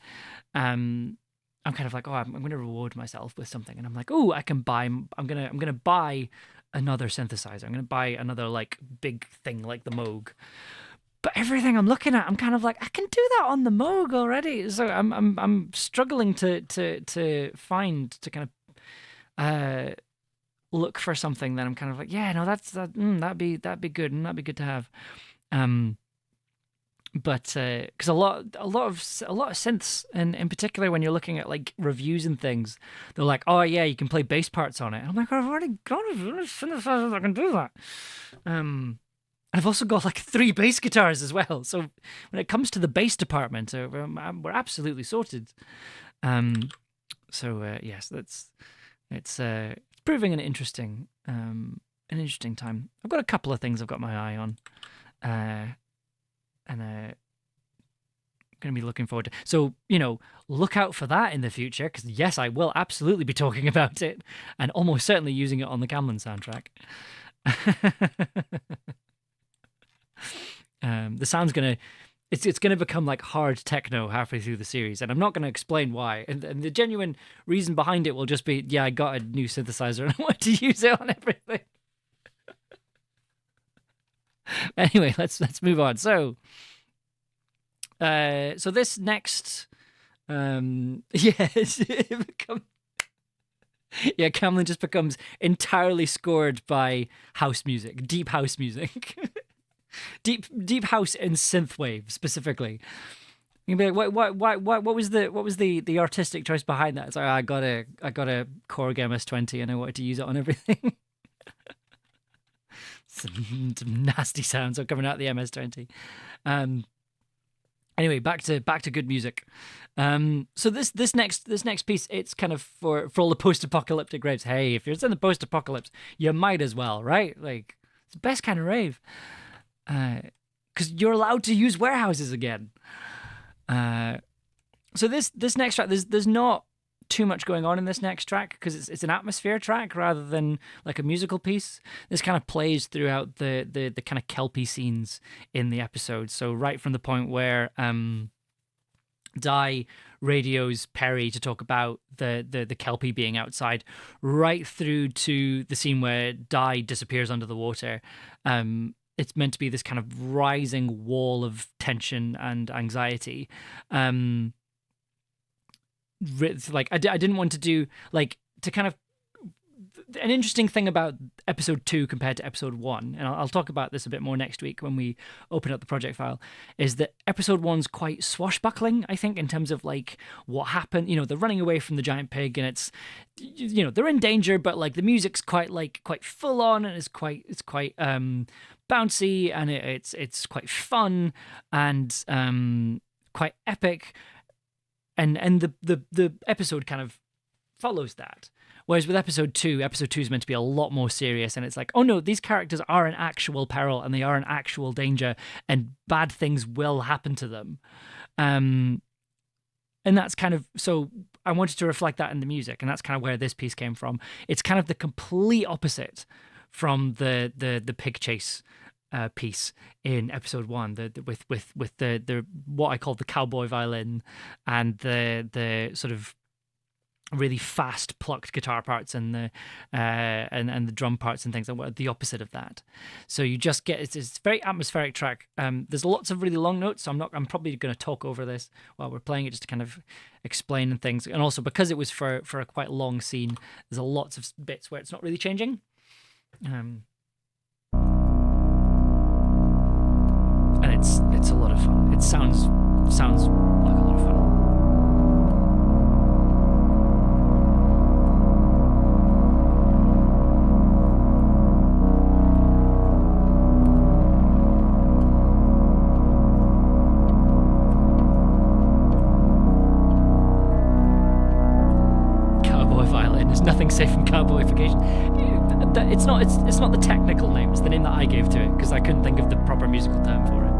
I'm kind of like, I'm going to reward myself with something, and I'm like, I'm gonna buy another synthesizer. I'm gonna buy another like big thing like the Moog. But everything I'm looking at, I'm kind of like, I can do that on the Moog already. So I'm struggling to find, to kind of look for something that I'm kind of like, yeah, no, that'd be good, and that'd be good to have. But because a lot of synths, and in particular when you're looking at like reviews and things, they're like, oh yeah, you can play bass parts on it. And I'm like, I've already got a synthesizer that can do that. I've also got like 3 bass guitars as well. So when it comes to the bass department, we're absolutely sorted. Yes, it's proving an interesting time. I've got a couple of things I've got my eye on, and going to be looking forward to. So, look out for that in the future, because yes, I will absolutely be talking about it, and almost certainly using it on the Camlann soundtrack. The sound's it's gonna become like hard techno halfway through the series, and I'm not gonna explain why. And the genuine reason behind it will just be, yeah, I got a new synthesizer and I want to use it on everything. Anyway, let's move on. So this next, Camlann just becomes entirely scored by house music, deep house music. Deep house and synthwave specifically. You'd be like, what was the artistic choice behind that? It's like, I got a Korg MS-20 and I wanted to use it on everything. some nasty sounds are coming out of the MS-20. Anyway, back to good music. So this next piece, it's kind of for all the post-apocalyptic raves. Hey, if you're in the post-apocalypse, you might as well, right? Like, it's the best kind of rave. because you're allowed to use warehouses again. So this next track, there's not too much going on in this next track because it's an atmosphere track rather than like a musical piece. This kind of plays throughout the kind of Kelpie scenes in the episode. So right from the point where Di radios Perry to talk about the Kelpie being outside, right through to the scene where Di disappears under the water. It's meant to be this kind of rising wall of tension and anxiety. Like I didn't want to do like to kind of an interesting thing about episode 2 compared to episode 1, and I'll talk about this a bit more next week when we open up the project file, is that episode 1's quite swashbuckling, I think, in terms of like what happened. You know, they're running away from the giant pig, and it's, you know, they're in danger, but like the music's quite full on, and it's quite bouncy, and it's quite fun and quite epic, and the episode kind of follows that. Whereas with episode 2 is meant to be a lot more serious, and it's like, oh no, these characters are in actual peril and they are in actual danger, and bad things will happen to them. And that's kind of, so I wanted to reflect that in the music, and that's kind of where this piece came from. It's kind of the complete opposite from the pig chase piece in episode 1, with the what I call the cowboy violin and the sort of really fast plucked guitar parts and the drum parts and things, and the opposite of that. So you just get, it's a very atmospheric track. There's lots of really long notes, so I'm probably going to talk over this while we're playing it, just to kind of explain things. And also because it was for a quite long scene, there's a lots of bits where it's not really changing. And it's a lot of fun. It sounds like a lot of fun. Nothing safe from cowboyification. It's not the technical name. It's the name that I gave to it because I couldn't think of the proper musical term for it.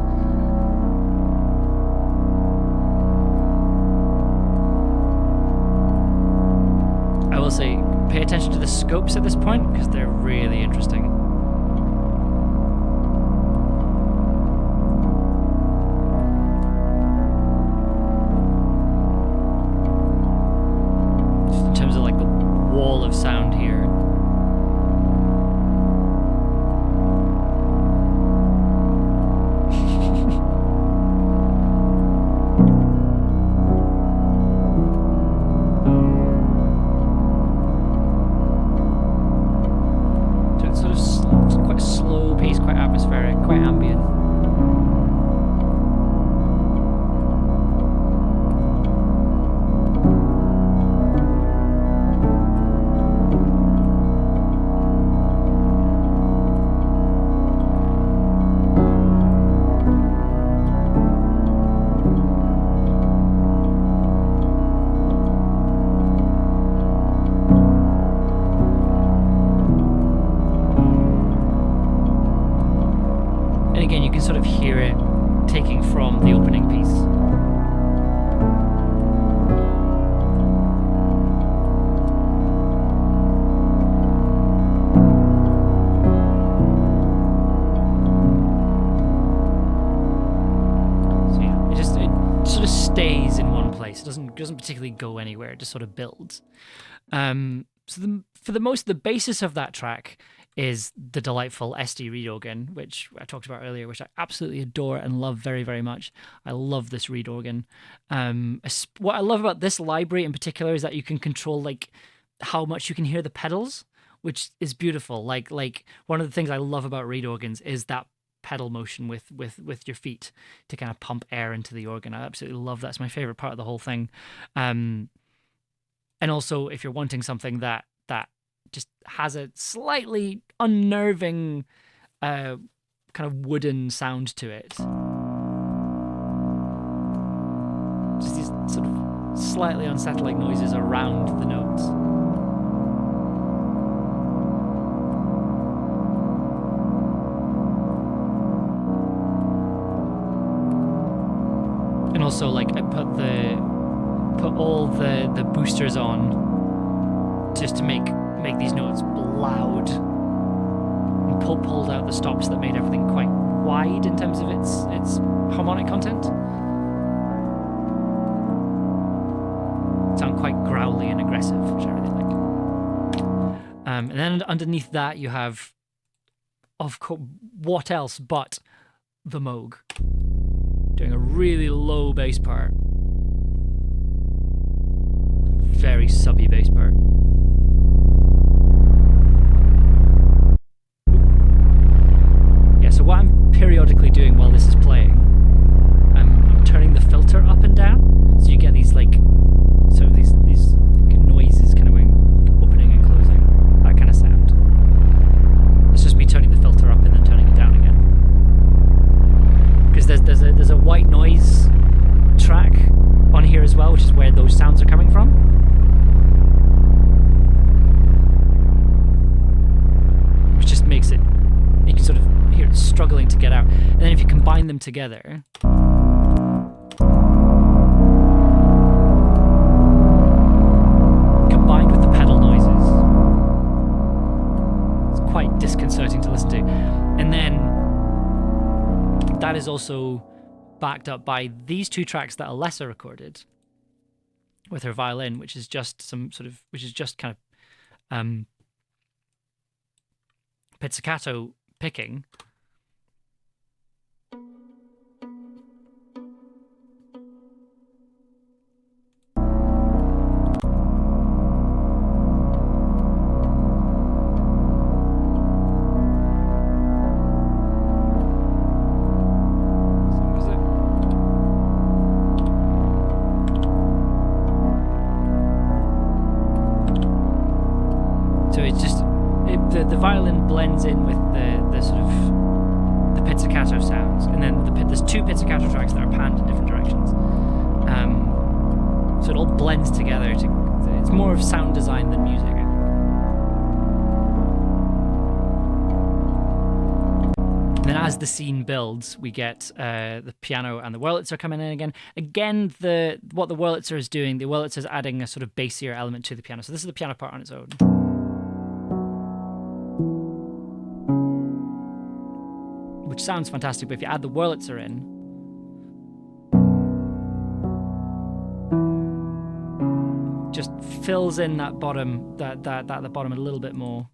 I will say, pay attention to the scopes at this point because they're really interesting. Of sound here. So it's sort of quite slow pace, quite atmospheric, quite ambient. Again, you can sort of hear it taking from the opening piece. So yeah, it sort of stays in one place. It doesn't particularly go anywhere. It just sort of builds. So for the most, the basis of that track is the delightful SD reed organ, which I talked about earlier, which I absolutely adore and love very, very much. I love this reed organ. What I love about this library in particular is that you can control like how much you can hear the pedals, which is beautiful. Like one of the things I love about reed organs is that pedal motion with your feet to kind of pump air into the organ. I absolutely love that. It's my favorite part of the whole thing. And also, if you're wanting something that just has a slightly unnerving kind of wooden sound to it, just these sort of slightly unsettling noises around the notes. also like I put all the boosters on just to make these notes loud, and pulled out the stops that made everything quite wide in terms of its harmonic content. Sound quite growly and aggressive, which I really like. And then underneath that you have, of course, what else but the Moog doing a really low bass part, very subby bass part. Yeah, so what I'm periodically doing while this is playing, I'm turning the filter up and down, so you get these like sort of these noises kind of going opening and closing, that kind of sound. It's just me turning the filter up and then turning it down again. Because there's a white noise track on here as well, which is where those sounds are coming from. Which just makes it, you can sort of hear it struggling to get out. And then if you combine them together, combined with the pedal noises, it's quite disconcerting to listen to. And then that is also backed up by these two tracks that Alessa recorded with her violin, which is just kind of pizzicato picking. The violin blends in with the sort of the pizzicato sounds, and then there's two pizzicato tracks that are panned in different directions. So it all blends together. It's more of sound design than music, I think. And then as the scene builds, we get the piano and the Wurlitzer coming in again. Again, what the Wurlitzer is doing, the Wurlitzer is adding a sort of bassier element to the piano. So this is the piano part on its own. Which sounds fantastic, but if you add the Wurlitzer in, just fills in that bottom, that the bottom a little bit more.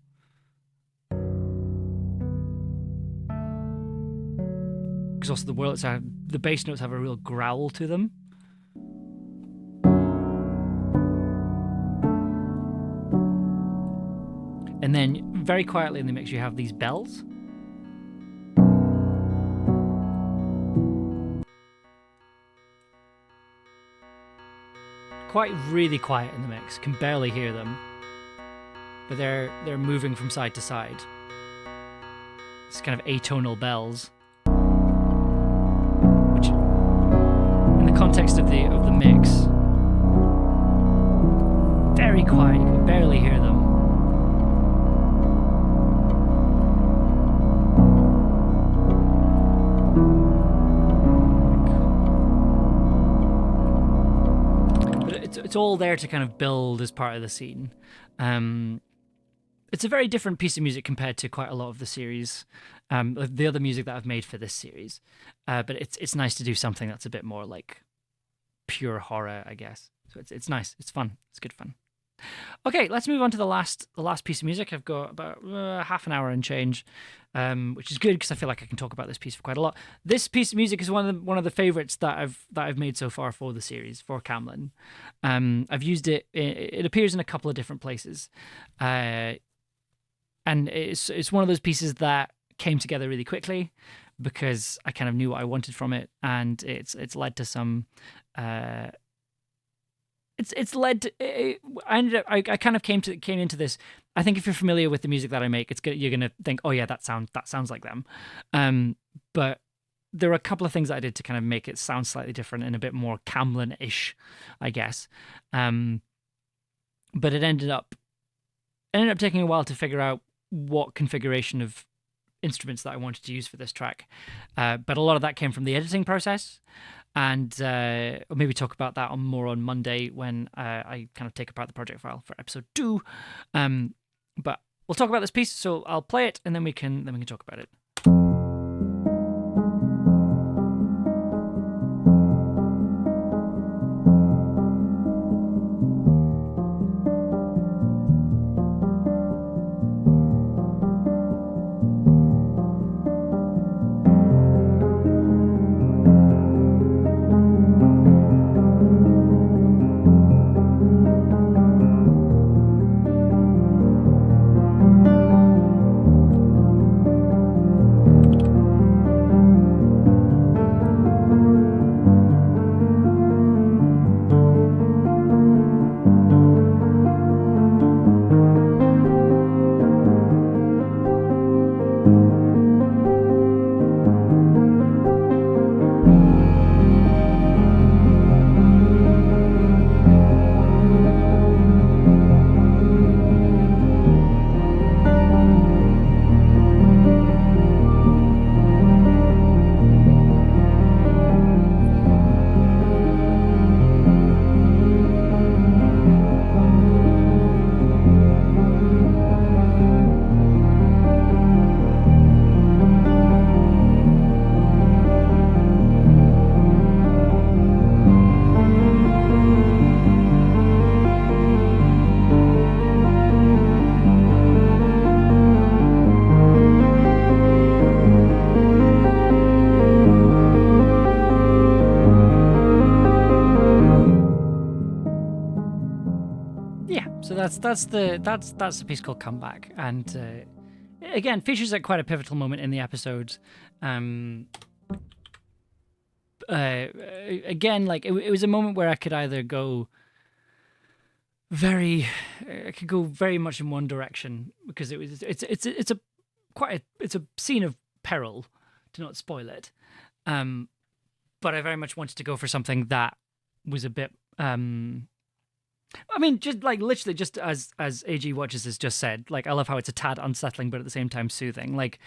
Because also the Wurlitzer, the bass notes have a real growl to them. And then very quietly in the mix you have these bells. Really quiet in the mix, can barely hear them, but they're moving from side to side. It's kind of atonal bells, which, in the context of the mix, very quiet. You can barely hear them. It's all there to kind of build as part of the scene. It's a very different piece of music compared to quite a lot of the series, the other music that I've made for this series. But it's nice to do something that's a bit more like pure horror, I guess. So it's nice. It's fun. It's good fun. Okay, let's move on to the last piece of music. I've got about half an hour and change, which is good because I feel like I can talk about this piece for quite a lot. This piece of music is one of the favorites that I've made so far for the series, for Camlann. I've used it. It appears in a couple of different places, and it's one of those pieces that came together really quickly because I kind of knew what I wanted from it, and it's led to some. It's led to, I kind of came into this. I think if you're familiar with the music that I make, you're gonna think, oh yeah, that sounds like them. But there are a couple of things that I did to kind of make it sound slightly different and a bit more Camlann-ish, I guess. But it ended up taking a while to figure out what configuration of instruments that I wanted to use for this track. But a lot of that came from the editing process. and or maybe talk about that more on Monday when I kind of take apart the project file for episode 2. But we'll talk about this piece, so I'll play it and then we can talk about it. That's the piece called Comeback, and again features at quite a pivotal moment in the episode. Again, like it was a moment where I could either go very much in one direction, because it's a scene of peril, to not spoil it, but I very much wanted to go for something that was a bit I mean, just like literally, just as AG Watches has just said, like I love how it's a tad unsettling, but at the same time soothing. Like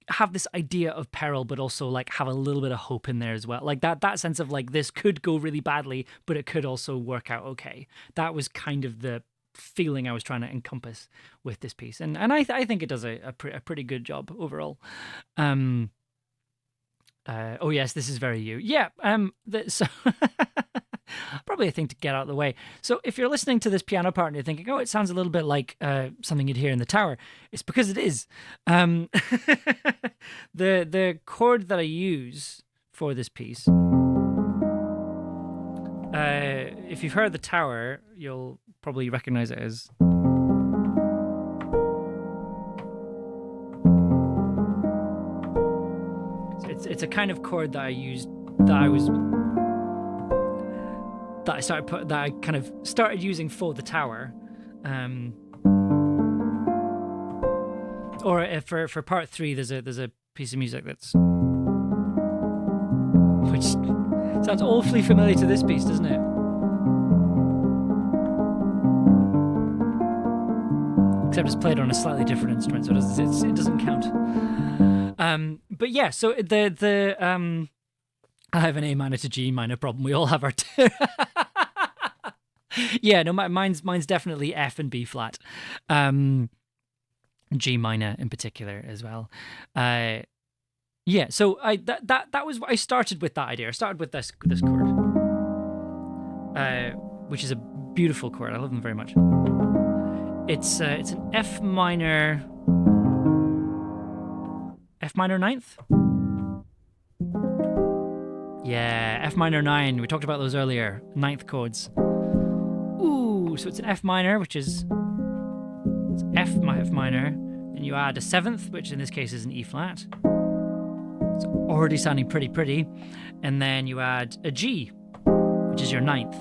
have this idea of peril, but also like have a little bit of hope in there as well. Like that sense of like this could go really badly, but it could also work out okay. That was kind of the feeling I was trying to encompass with this piece, and I think it does a pretty good job overall. Oh yes, this is very you. Yeah. So. Probably a thing to get out of the way. So if you're listening to this piano part and you're thinking, oh, it sounds a little bit like something you'd hear in the tower, it's because it is. The chord that I use for this piece, if you've heard the tower, you'll probably recognize it as... So it's a kind of chord that I used, that I kind of started using for the tower, or for part 3, there's a piece of music which sounds awfully familiar to this piece, doesn't it? Except it's played on a slightly different instrument, so it doesn't count. But yeah, so I have an A minor to G minor problem. We all have our yeah, no, mine's definitely F and B flat, G minor in particular as well. Yeah, so that was what I started with. That idea. I started with this chord, which is a beautiful chord. I love them very much. It's an F minor ninth. Yeah, F minor 9. We talked about those earlier. 9th chords. Ooh, so it's an F minor, which is F minor. Then you add a 7th, which in this case is an E flat. It's already sounding pretty. And then you add a G, which is your 9th.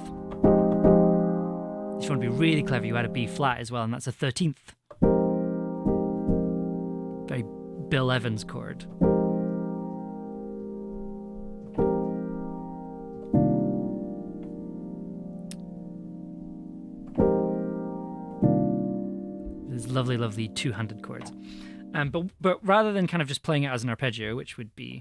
If you want to be really clever, you add a B flat as well, and that's a 13th. Very Bill Evans chord. Lovely two-handed chords, but rather than kind of just playing it as an arpeggio, which would be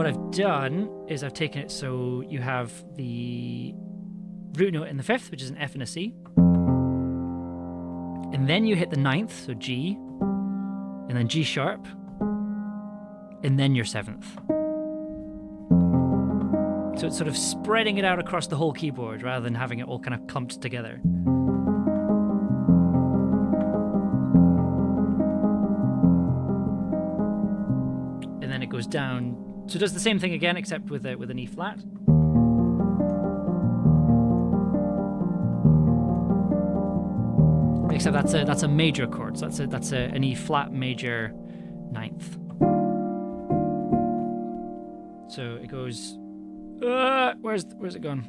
what I've done is I've taken it so you have the root note in the fifth, which is an F and a C. And then you hit the ninth, so G, and then G sharp, and then your seventh. So it's sort of spreading it out across the whole keyboard rather than having it all kind of clumped together. And then it goes down. So it does the same thing again, except with an E flat. Except that's a major chord. So that's an E flat major ninth. So it goes. Where's it going?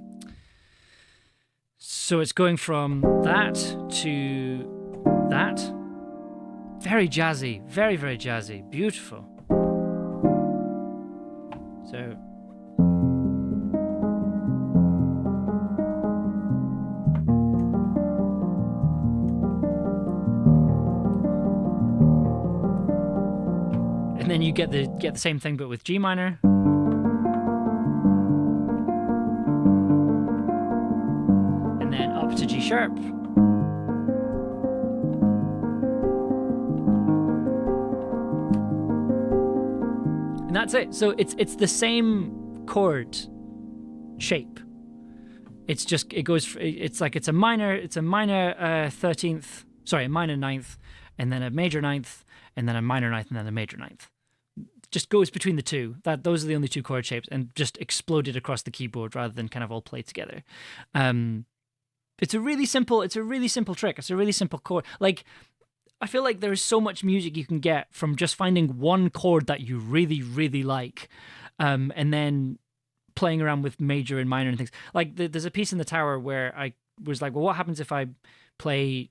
So it's going from that to that. Very jazzy, very, very jazzy, beautiful. So and then you get the same thing but with G minor. To G sharp. And that's it. So it's the same chord shape. It's just it's a minor 13th, sorry, a minor ninth, and then a major ninth, and then a minor ninth, and then a major ninth. Just goes between the two. Those are the only two chord shapes, and just exploded across the keyboard rather than kind of all played together. It's a really simple trick. It's a really simple chord. Like, I feel like there is so much music you can get from just finding one chord that you really, really like, and then playing around with major and minor and things. Like, there's a piece in the Tower where I was like, well, what happens if I play,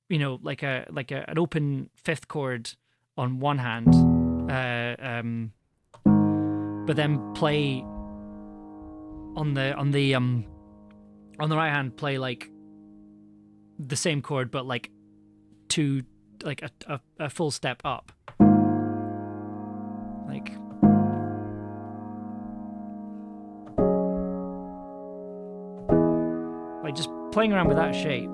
like an open fifth chord on one hand, but then play on the right hand, play like the same chord, but like two, like a full step up. Like just playing around with that shape.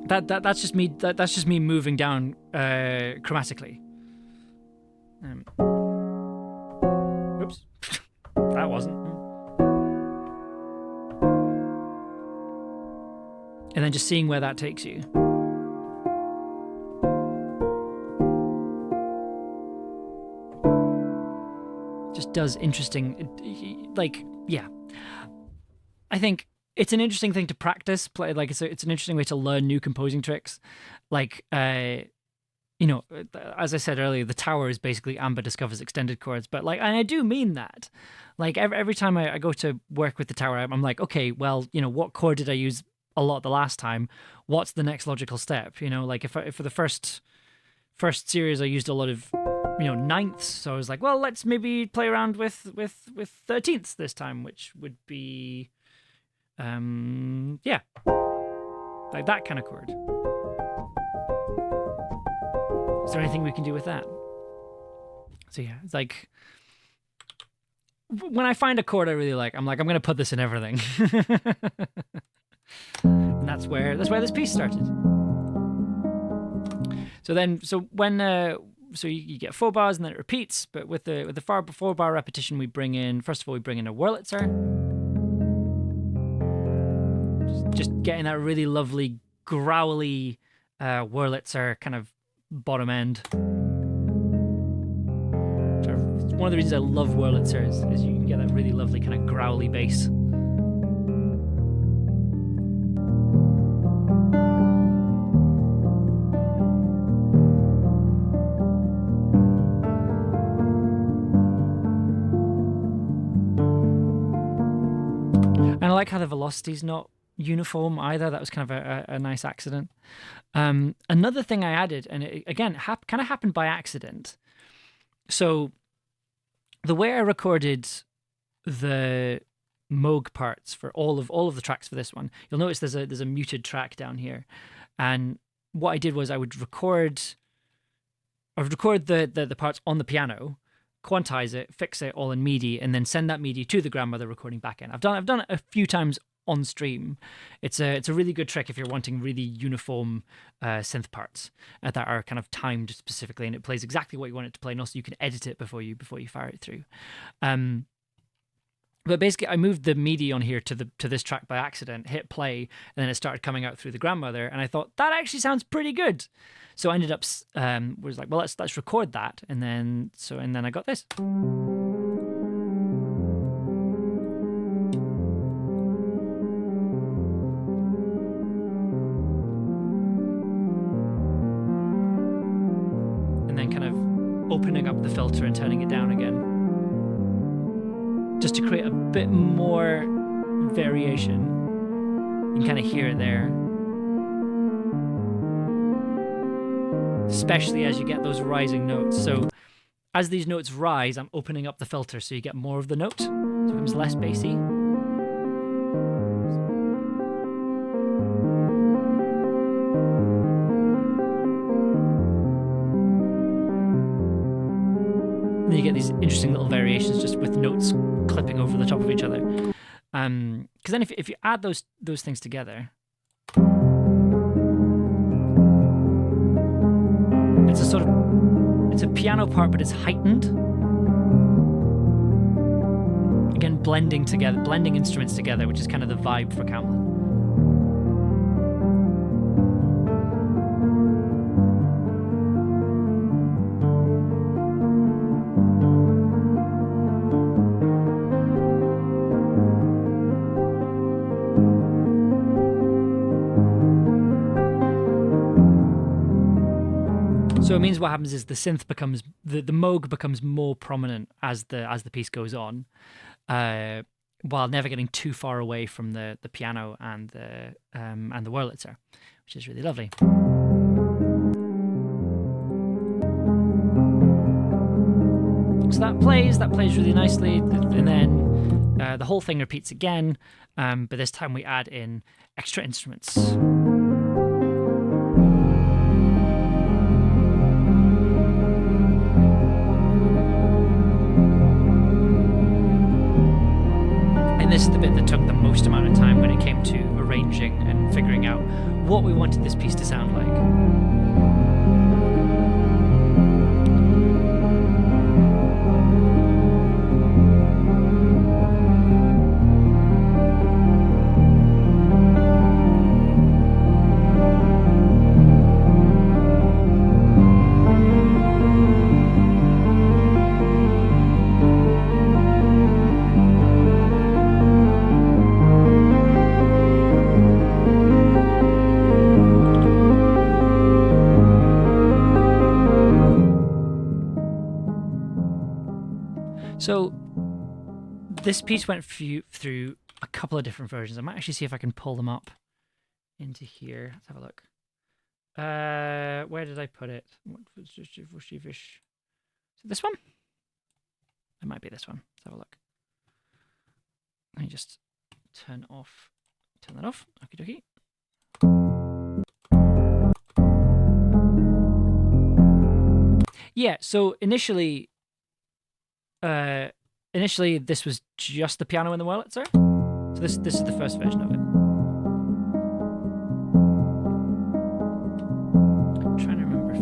That's just me. That's just me moving down chromatically. Oops, that wasn't. And then just seeing where that takes you. Just does interesting. Yeah. I think it's an interesting thing to practice. Play like it's an interesting way to learn new composing tricks. Like, as I said earlier, the Tower is basically Amber discovers extended chords. But like, and I do mean that. Like every time I go to work with the Tower, I'm like, okay, well, what chord did I use a lot the last time? What's the next logical step? Like if for the first series I used a lot of ninths, so I was like, well, let's maybe play around with 13ths this time, which would be. Yeah, like that kind of chord. Is there anything we can do with that? So yeah, it's like when I find a chord I really like, I'm like, I'm gonna put this in everything. And that's where this piece started. So you get 4 bars and then it repeats, but with the 4 bar repetition, we bring in a Wurlitzer. Just getting that really lovely, growly Wurlitzer kind of bottom end. One of the reasons I love Wurlitzer is you can get that really lovely kind of growly bass. And I like how the velocity's not uniform either. That was kind of a nice accident. Another thing I added, and it, again, kind of happened by accident. So the way I recorded the Moog parts for all of the tracks for this one. You'll notice there's a muted track down here, and what I did was I would record the parts on the piano, quantize it, fix it all in MIDI, and then send that MIDI to the grandmother recording backend. I've done it a few times on stream. It's a really good trick if you're wanting really uniform synth parts that are kind of timed specifically, and it plays exactly what you want it to play, and also you can edit it before you fire it through. But basically, I moved the MIDI on here to this track by accident, hit play, and then it started coming out through the grandmother, and I thought that actually sounds pretty good. So I ended up was like, well, let's record that, and then I got this. And then kind of opening up the filter and turning it down again, just to create a bit more variation. You can kind of hear it there. Especially as you get those rising notes. So as these notes rise, I'm opening up the filter so you get more of the note. So it becomes less bassy. And then you get these interesting little variations just with notes clipping over the top of each other. Because then if you add those things together, it's a piano part, but it's heightened. Again, blending instruments together, which is kind of the vibe for Camlann. So it means what happens is the synth becomes the Moog becomes more prominent as the piece goes on, while never getting too far away from the piano and the Wurlitzer, which is really lovely. So that plays really nicely, and then the whole thing repeats again, but this time we add in extra instruments. And this is the bit that took the most amount of time when it came to arranging and figuring out what we wanted this piece to sound like. So this piece went through a couple of different versions. I might actually see if I can pull them up into here. Let's have a look. Where did I put it? Is it this one? It might be this one. Let's have a look. Let me just turn that off. Okie dokie. Yeah, so initially this was just the piano and the Wurlitzer. So this is the first version of it. I'm trying to remember if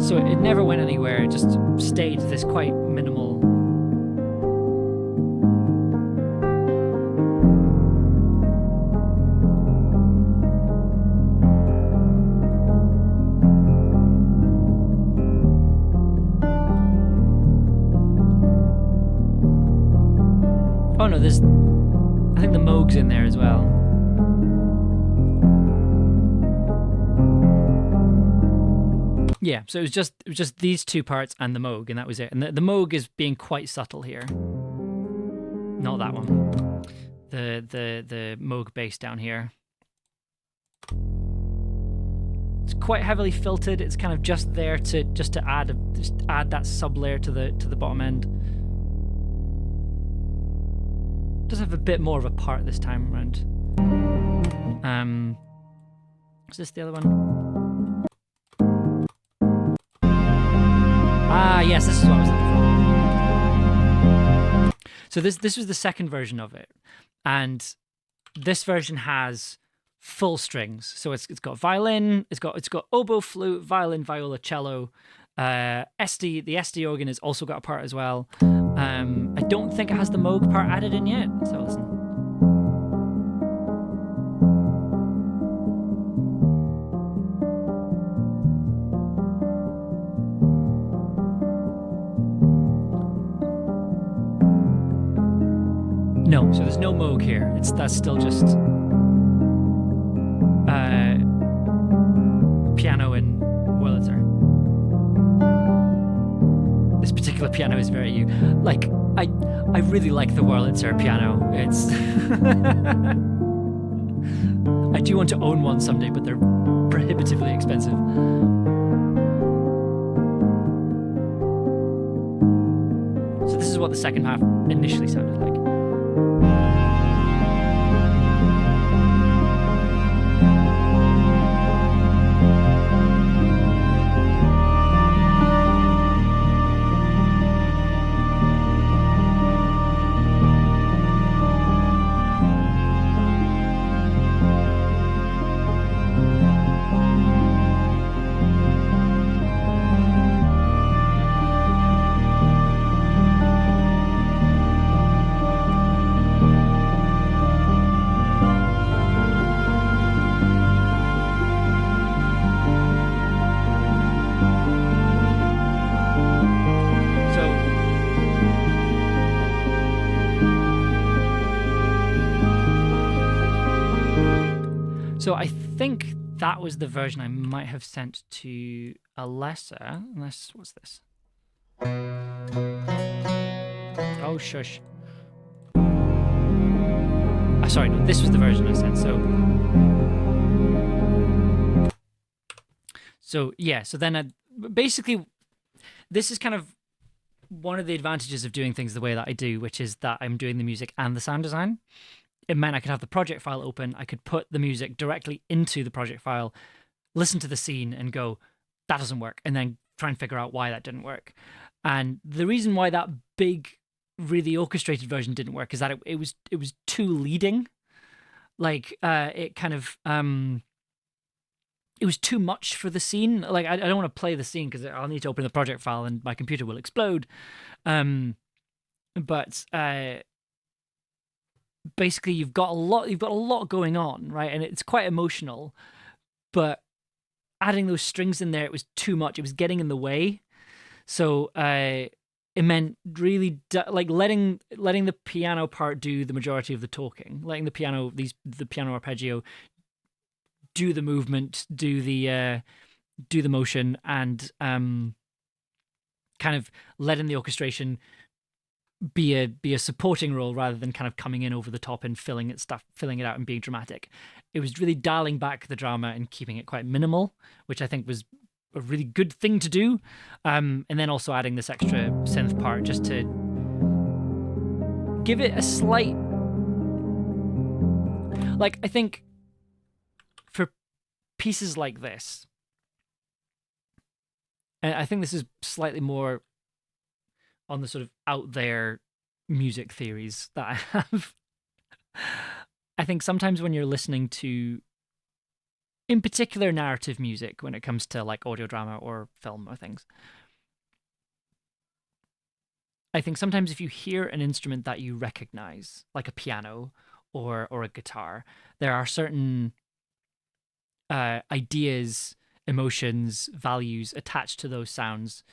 so it never went anywhere, it just stayed this quite minimal. Oh no, I think the Moog's in there as well. Yeah, so it was just these two parts and the Moog, and that was it. And the Moog is being quite subtle here. Not that one. The Moog bass down here. It's quite heavily filtered. It's kind of just there to add that sub layer to the bottom end. And then you get these interesting little variations just with notes clipping over the top of each other. So it means what happens is the synth becomes the Moog becomes more prominent as the piano and the Wurlitzer, which is really lovely. does have a bit more of a part this time around. Is this the other one? Ah, yes, this is what I was looking for. So this was the second version of it, and this version has full strings. So it's got violin, it's got oboe, flute, violin, viola, cello. The SD organ has also got a part as well. I don't think it has the Moog part added in yet. So listen. No, so there's no Moog here. That's still just piano and Wurlitzer. This particular piano is very like I really like the Wurlitzer piano. It's I do want to own one someday, but they're prohibitively expensive. So this is what the second half initially sounded like. So I think that was the version I might have sent to Alessa. Unless, what's this? Oh, shush. Sorry, no, this was the version I sent. So yeah, so then basically, this is kind of one of the advantages of doing things the way that I do, which is that I'm doing the music and the sound design. It meant I could have the project file open. I could put the music directly into the project file, listen to the scene and go, that doesn't work. And then try and figure out why that didn't work. And the reason why that big, really orchestrated version didn't work is that it was too leading. Like it kind of, it was too much for the scene. Like I don't want to play the scene because I'll need to open the project file and my computer will explode. But basically you've got a lot going on, right? And it's quite emotional, but adding those strings in there, it was too much. It was getting in the way. So it meant really like letting the piano part do the majority of the talking, letting the piano arpeggio do the movement, do the motion, and kind of letting the orchestration be a supporting role rather than kind of coming in over the top and filling it out and being dramatic. It was really dialing back the drama and keeping it quite minimal, which I think was a really good thing to do. And then also adding this extra synth part just to give it a slight, like, I think for pieces like this, and I think this is slightly more on the sort of out there music theories that I have. I think sometimes when you're listening to, in particular, narrative music, when it comes to like audio drama or film or things, I think sometimes if you hear an instrument that you recognize, like a piano or a guitar, there are certain ideas, emotions, values attached to those sounds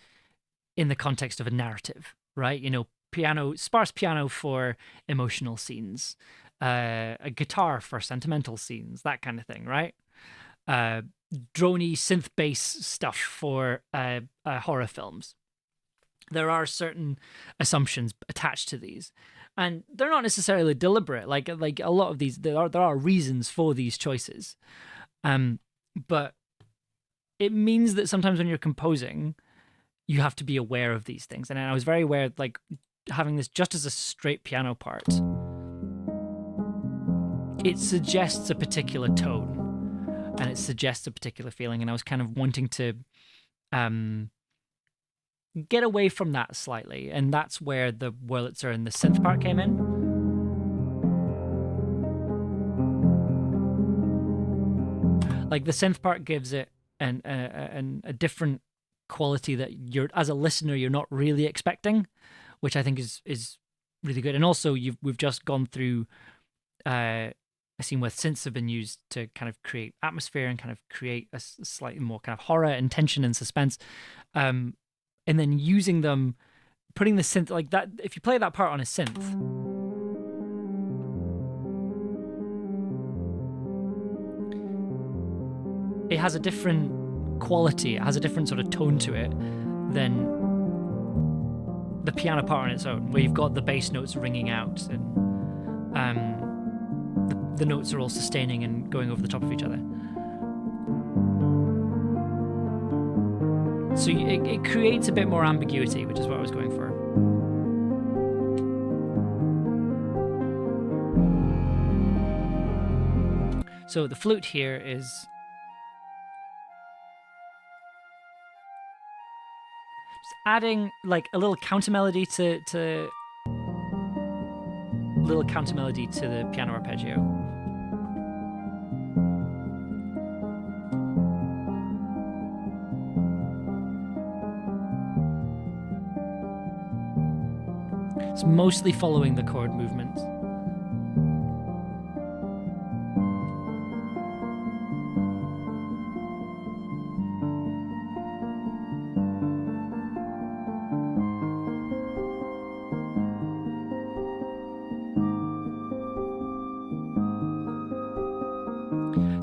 in the context of a narrative, right? You know, sparse piano for emotional scenes, a guitar for sentimental scenes, that kind of thing, right? Drony synth bass stuff for horror films. There are certain assumptions attached to these, and they're not necessarily deliberate. Like a lot of these, there are reasons for these choices, but it means that sometimes when you're composing, you have to be aware of these things. And I was very aware, like having this just as a straight piano part it suggests a particular tone, and it suggests a particular feeling, and I was kind of wanting to get away from that slightly, and that's where the Wurlitzer and the synth part came in. Like the synth part gives it a different quality that you're, as a listener, you're not really expecting, which I think is really good. And also we've just gone through a scene where synths have been used to kind of create atmosphere and kind of create a slightly more kind of horror and tension and suspense. And then using them, putting the synth like that, if you play that part on a synth, it has a different quality, it has a different sort of tone to it than the piano part on its own, where you've got the bass notes ringing out and the notes are all sustaining and going over the top of each other. So it creates a bit more ambiguity, which is what I was going for. So the flute here is just adding like a little counter melody to the piano arpeggio. It's mostly following the chord movements.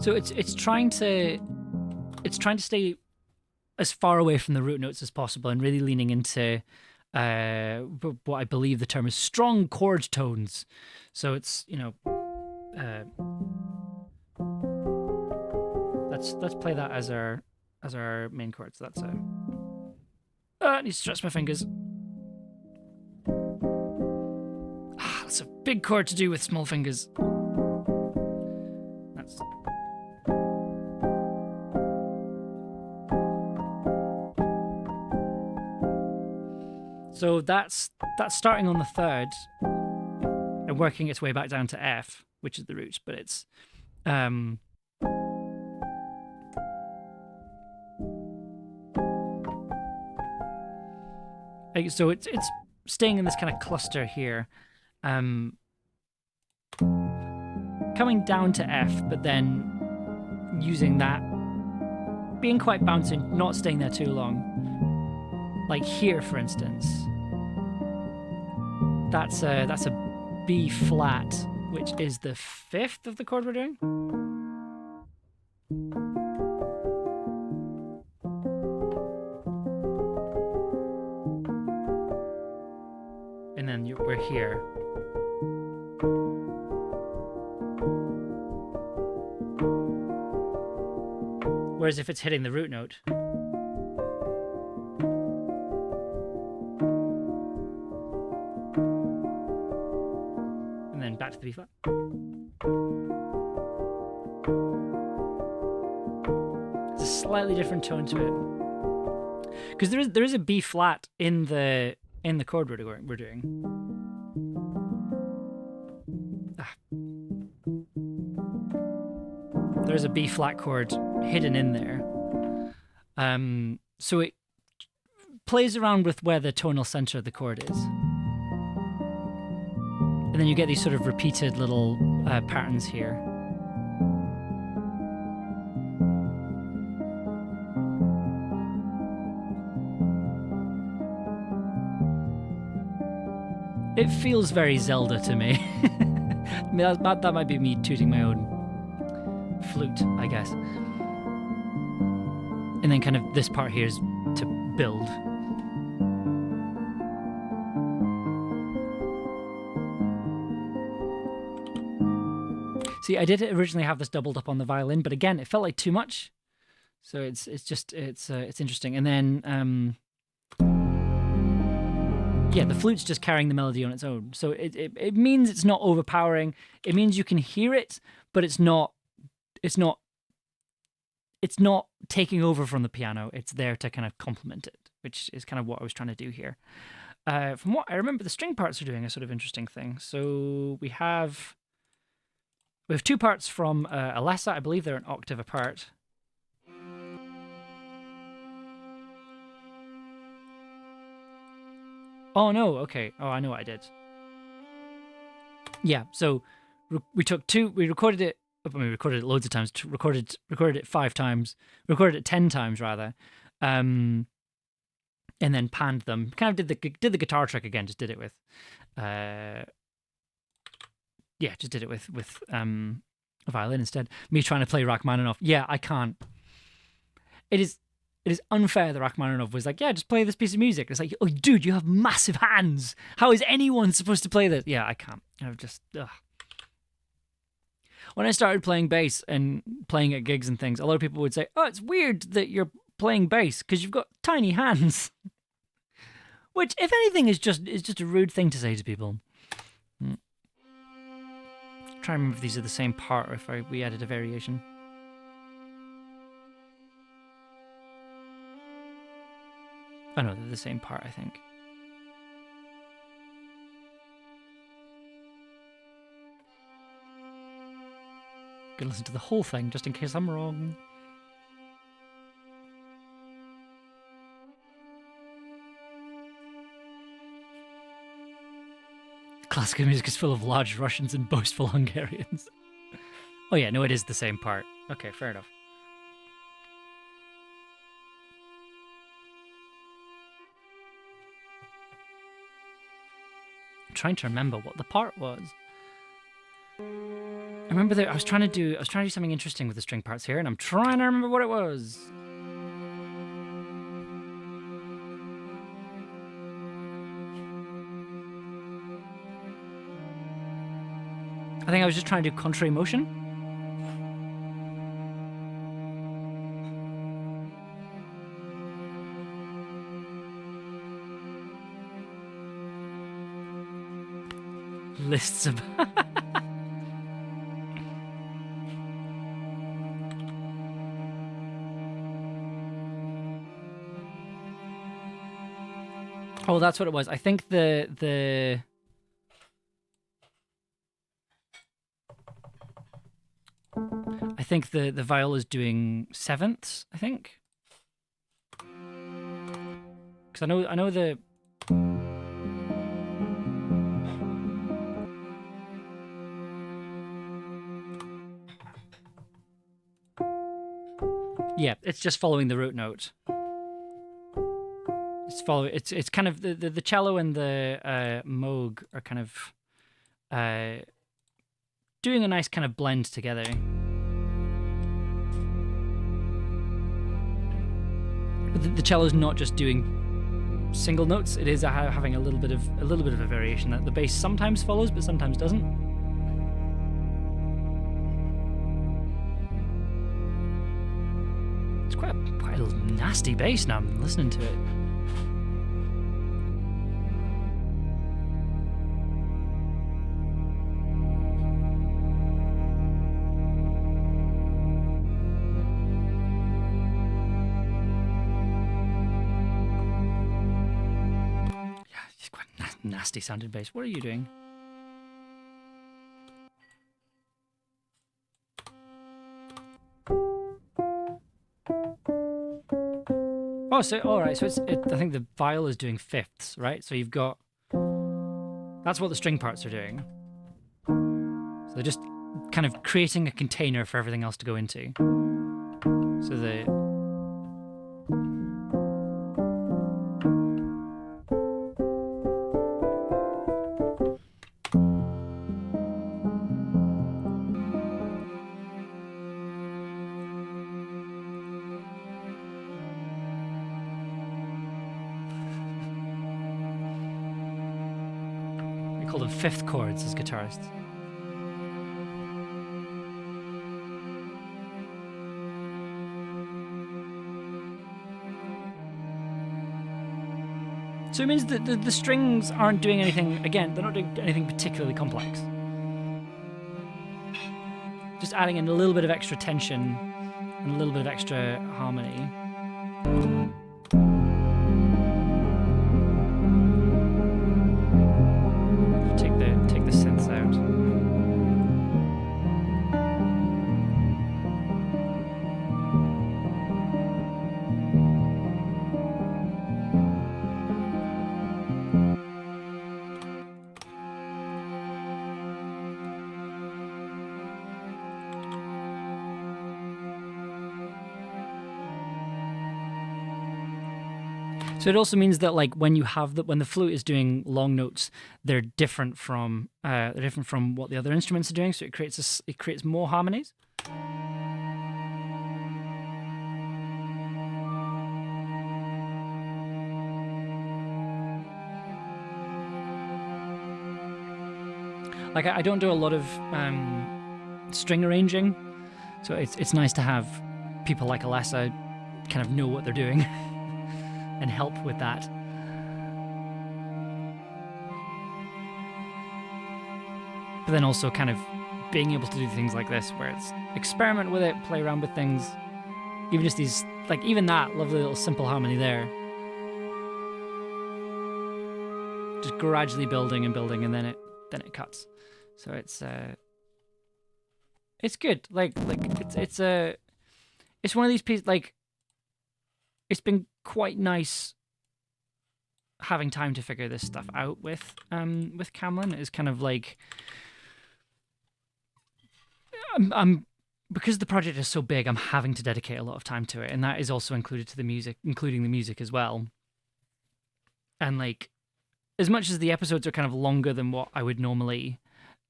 So it's trying to stay as far away from the root notes as possible and really leaning into what I believe the term is strong chord tones. So it's, you know, let's play that as our main chord. So that's I need to stretch my fingers. That's a big chord to do with small fingers. That's So that's starting on the third and working its way back down to F, which is the root, but it's so it's staying in this kind of cluster here, coming down to F, but then using that, being quite bouncing, not staying there too long. Like here, for instance, that's a B flat, which is the fifth of the chord we're doing. And then we're here. Whereas if it's hitting the root note, back to the B flat. It's a slightly different tone to it, because there is a B flat in the chord we're doing. There's a B flat chord hidden in there, so it plays around with where the tonal center of the chord is. And then you get these sort of repeated little patterns here. It feels very Zelda to me. I mean, that might be me tooting my own flute, I guess. And then kind of this part here is to build. See, I did originally have this doubled up on the violin, but again, it felt like too much. So it's interesting. And then yeah, the flute's just carrying the melody on its own. So it means it's not overpowering. It means you can hear it, but it's not taking over from the piano. It's there to kind of complement it, which is kind of what I was trying to do here. From what I remember, the string parts are doing a sort of interesting thing. So we have 2 parts from Alessa. I believe they're an octave apart. Oh, no. Okay. Oh, I know what I did. Yeah. So we took 2. We recorded it. I mean, we recorded it loads of times. Recorded it 5 times. Recorded it 10 times rather. And then panned them. Kind of did the guitar trick again. Just did it with, just did it with a violin instead. Me trying to play Rachmaninoff. Yeah, I can't. It is unfair that Rachmaninoff was like, yeah, just play this piece of music. It's like, oh, dude, you have massive hands. How is anyone supposed to play this? Yeah, I can't. I've just, ugh. When I started playing bass and playing at gigs and things, a lot of people would say, oh, it's weird that you're playing bass because you've got tiny hands. Which, if anything, is just a rude thing to say to people. I'm trying to remember if these are the same part or if we added a variation. Oh no, they're the same part, I think. Gonna listen to the whole thing just in case I'm wrong. Classical music is full of large Russians and boastful Hungarians. Oh yeah, no, it is the same part. Okay, fair enough. I'm trying to remember what the part was. I remember that I was trying to do something interesting with the string parts here, and I'm trying to remember what it was. I think I was just trying to do contrary motion. Lists of... Oh, that's what it was. I think the viol is doing sevenths, I think. Because I know the... Yeah, it's just following the root note. It's kind of the cello and the moog are kind of doing a nice kind of blend together. But the cello's not just doing single notes; it is having a little bit of a variation that the bass sometimes follows, but sometimes doesn't. It's quite a nasty bass now. I'm listening to it. Nasty sounding bass. What are you doing? Oh, so all right. So I think the viol is doing fifths, right? So you've got. That's what the string parts are doing. So they're just kind of creating a container for everything else to go into. So the. Call them fifth chords as guitarists. So it means that the strings aren't doing anything, again, they're not doing anything particularly complex. Just adding in a little bit of extra tension and a little bit of extra harmony. Take the synths out. So it also means that, like, when the flute is doing long notes, they're different from what the other instruments are doing. So it creates more harmonies. Like, I don't do a lot of string arranging, so it's nice to have people like Alessa kind of know what they're doing. And help with that. But then also kind of being able to do things like this, where it's experiment with it, play around with things. Even just these, like, even that lovely little simple harmony there. Just gradually building and building, and then it cuts. So it's good. Like it's one of these pieces, like, it's been quite nice having time to figure this stuff out with Camlann. Is kind of like I'm because the project is so big, I'm having to dedicate a lot of time to it, and that is also including the music as well. And, like, as much as the episodes are kind of longer than what I would normally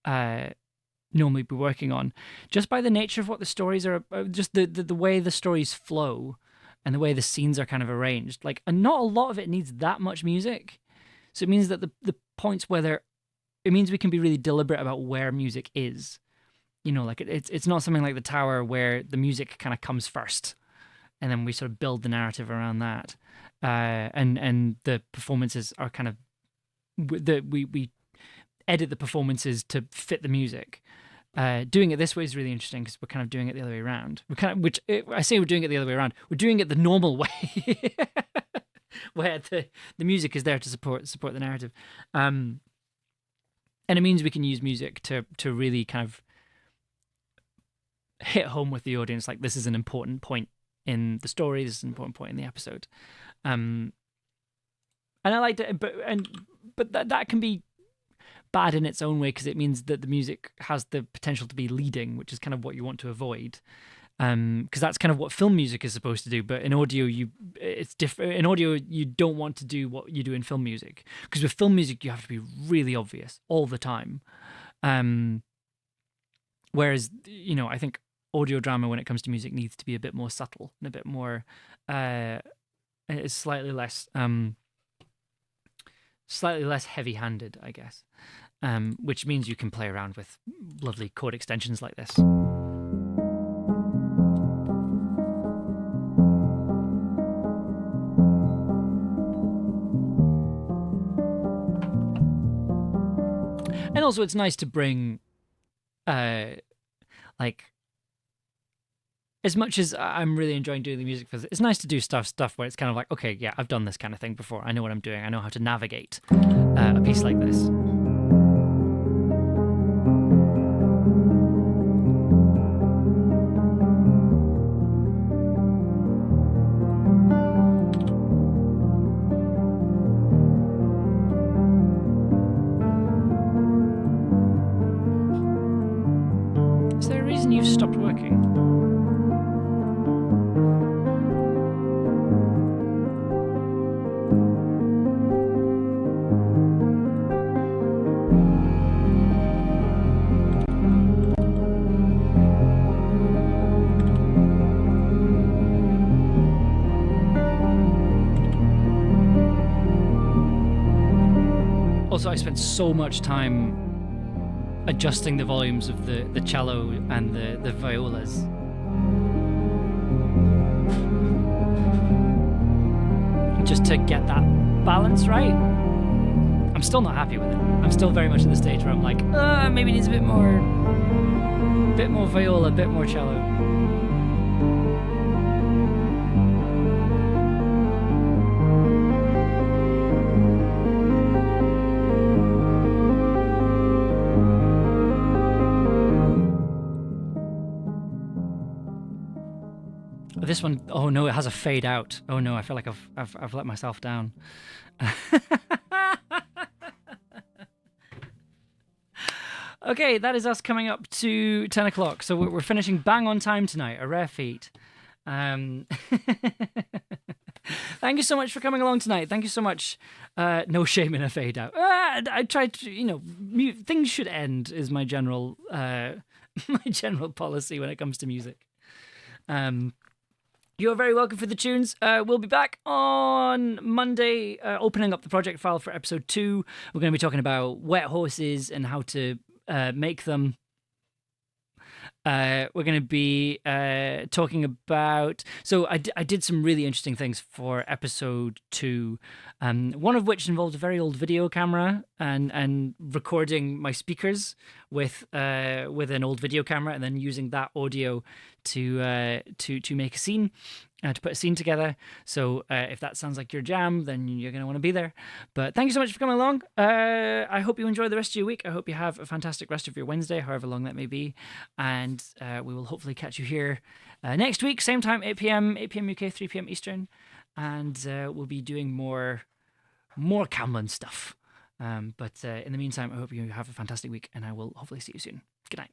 be working on, just by the nature of what the stories are, just the way the stories flow and the way the scenes are kind of arranged, like, and not a lot of it needs that much music. So it means that the points where it means we can be really deliberate about where music is. You know, like, it's not something like The Tower where the music kind of comes first, and then we sort of build the narrative around that. And the performances are kind of we edit the performances to fit the music. Doing it this way is really interesting because we're kind of doing it the other way around. I say we're doing it the other way around. We're doing it the normal way, where the music is there to support the narrative, and it means we can use music to really kind of hit home with the audience. Like, this is an important point in the story. This is an important point in the episode, and I liked it, but that can be bad in its own way, because it means that the music has the potential to be leading, which is kind of what you want to avoid, because that's kind of what film music is supposed to do. But in audio, it's different. In audio, you don't want to do what you do in film music, because with film music you have to be really obvious all the time. Whereas, you know, I think audio drama, when it comes to music, needs to be a bit more subtle and a bit more it's slightly less heavy-handed, I guess. Which means you can play around with lovely chord extensions like this. And also, it's nice to bring, like, as much as I'm really enjoying doing the music for this, it's nice to do stuff where it's kind of like, okay, yeah, I've done this kind of thing before. I know what I'm doing. I know how to navigate a piece like this. Is there a reason you've stopped working? Also, I spent so much time adjusting the volumes of the cello and the violas. just to get that balance right. I'm still not happy with it. I'm still very much at the stage where I'm like, maybe it needs a bit more viola, a bit more cello. This one, oh no, it has a fade out. Oh no, I feel like I've let myself down. Okay, that is us coming up to 10 o'clock. So we're finishing bang on time tonight, a rare feat. Thank you so much for coming along tonight. Thank you so much. No shame in a fade out. I tried to, things should end is my general policy when it comes to music. You're very welcome for the tunes. We'll be back on Monday, opening up the project file for episode 2. We're going to be talking about wet horses and how to make them. We're going to be talking about... So I did some really interesting things for episode 2, one of which involved a very old video camera and recording my speakers with an old video camera and then using that audio to make a scene, to put a scene together. So if that sounds like your jam, then you're going to want to be there. But thank you so much for coming along. I hope you enjoy the rest of your week. I hope you have a fantastic rest of your Wednesday, however long that may be. And we will hopefully catch you here next week, same time, 8 p.m. UK, 3 p.m. Eastern. And we'll be doing more Camlann stuff. But in the meantime, I hope you have a fantastic week, and I will hopefully see you soon. Good night.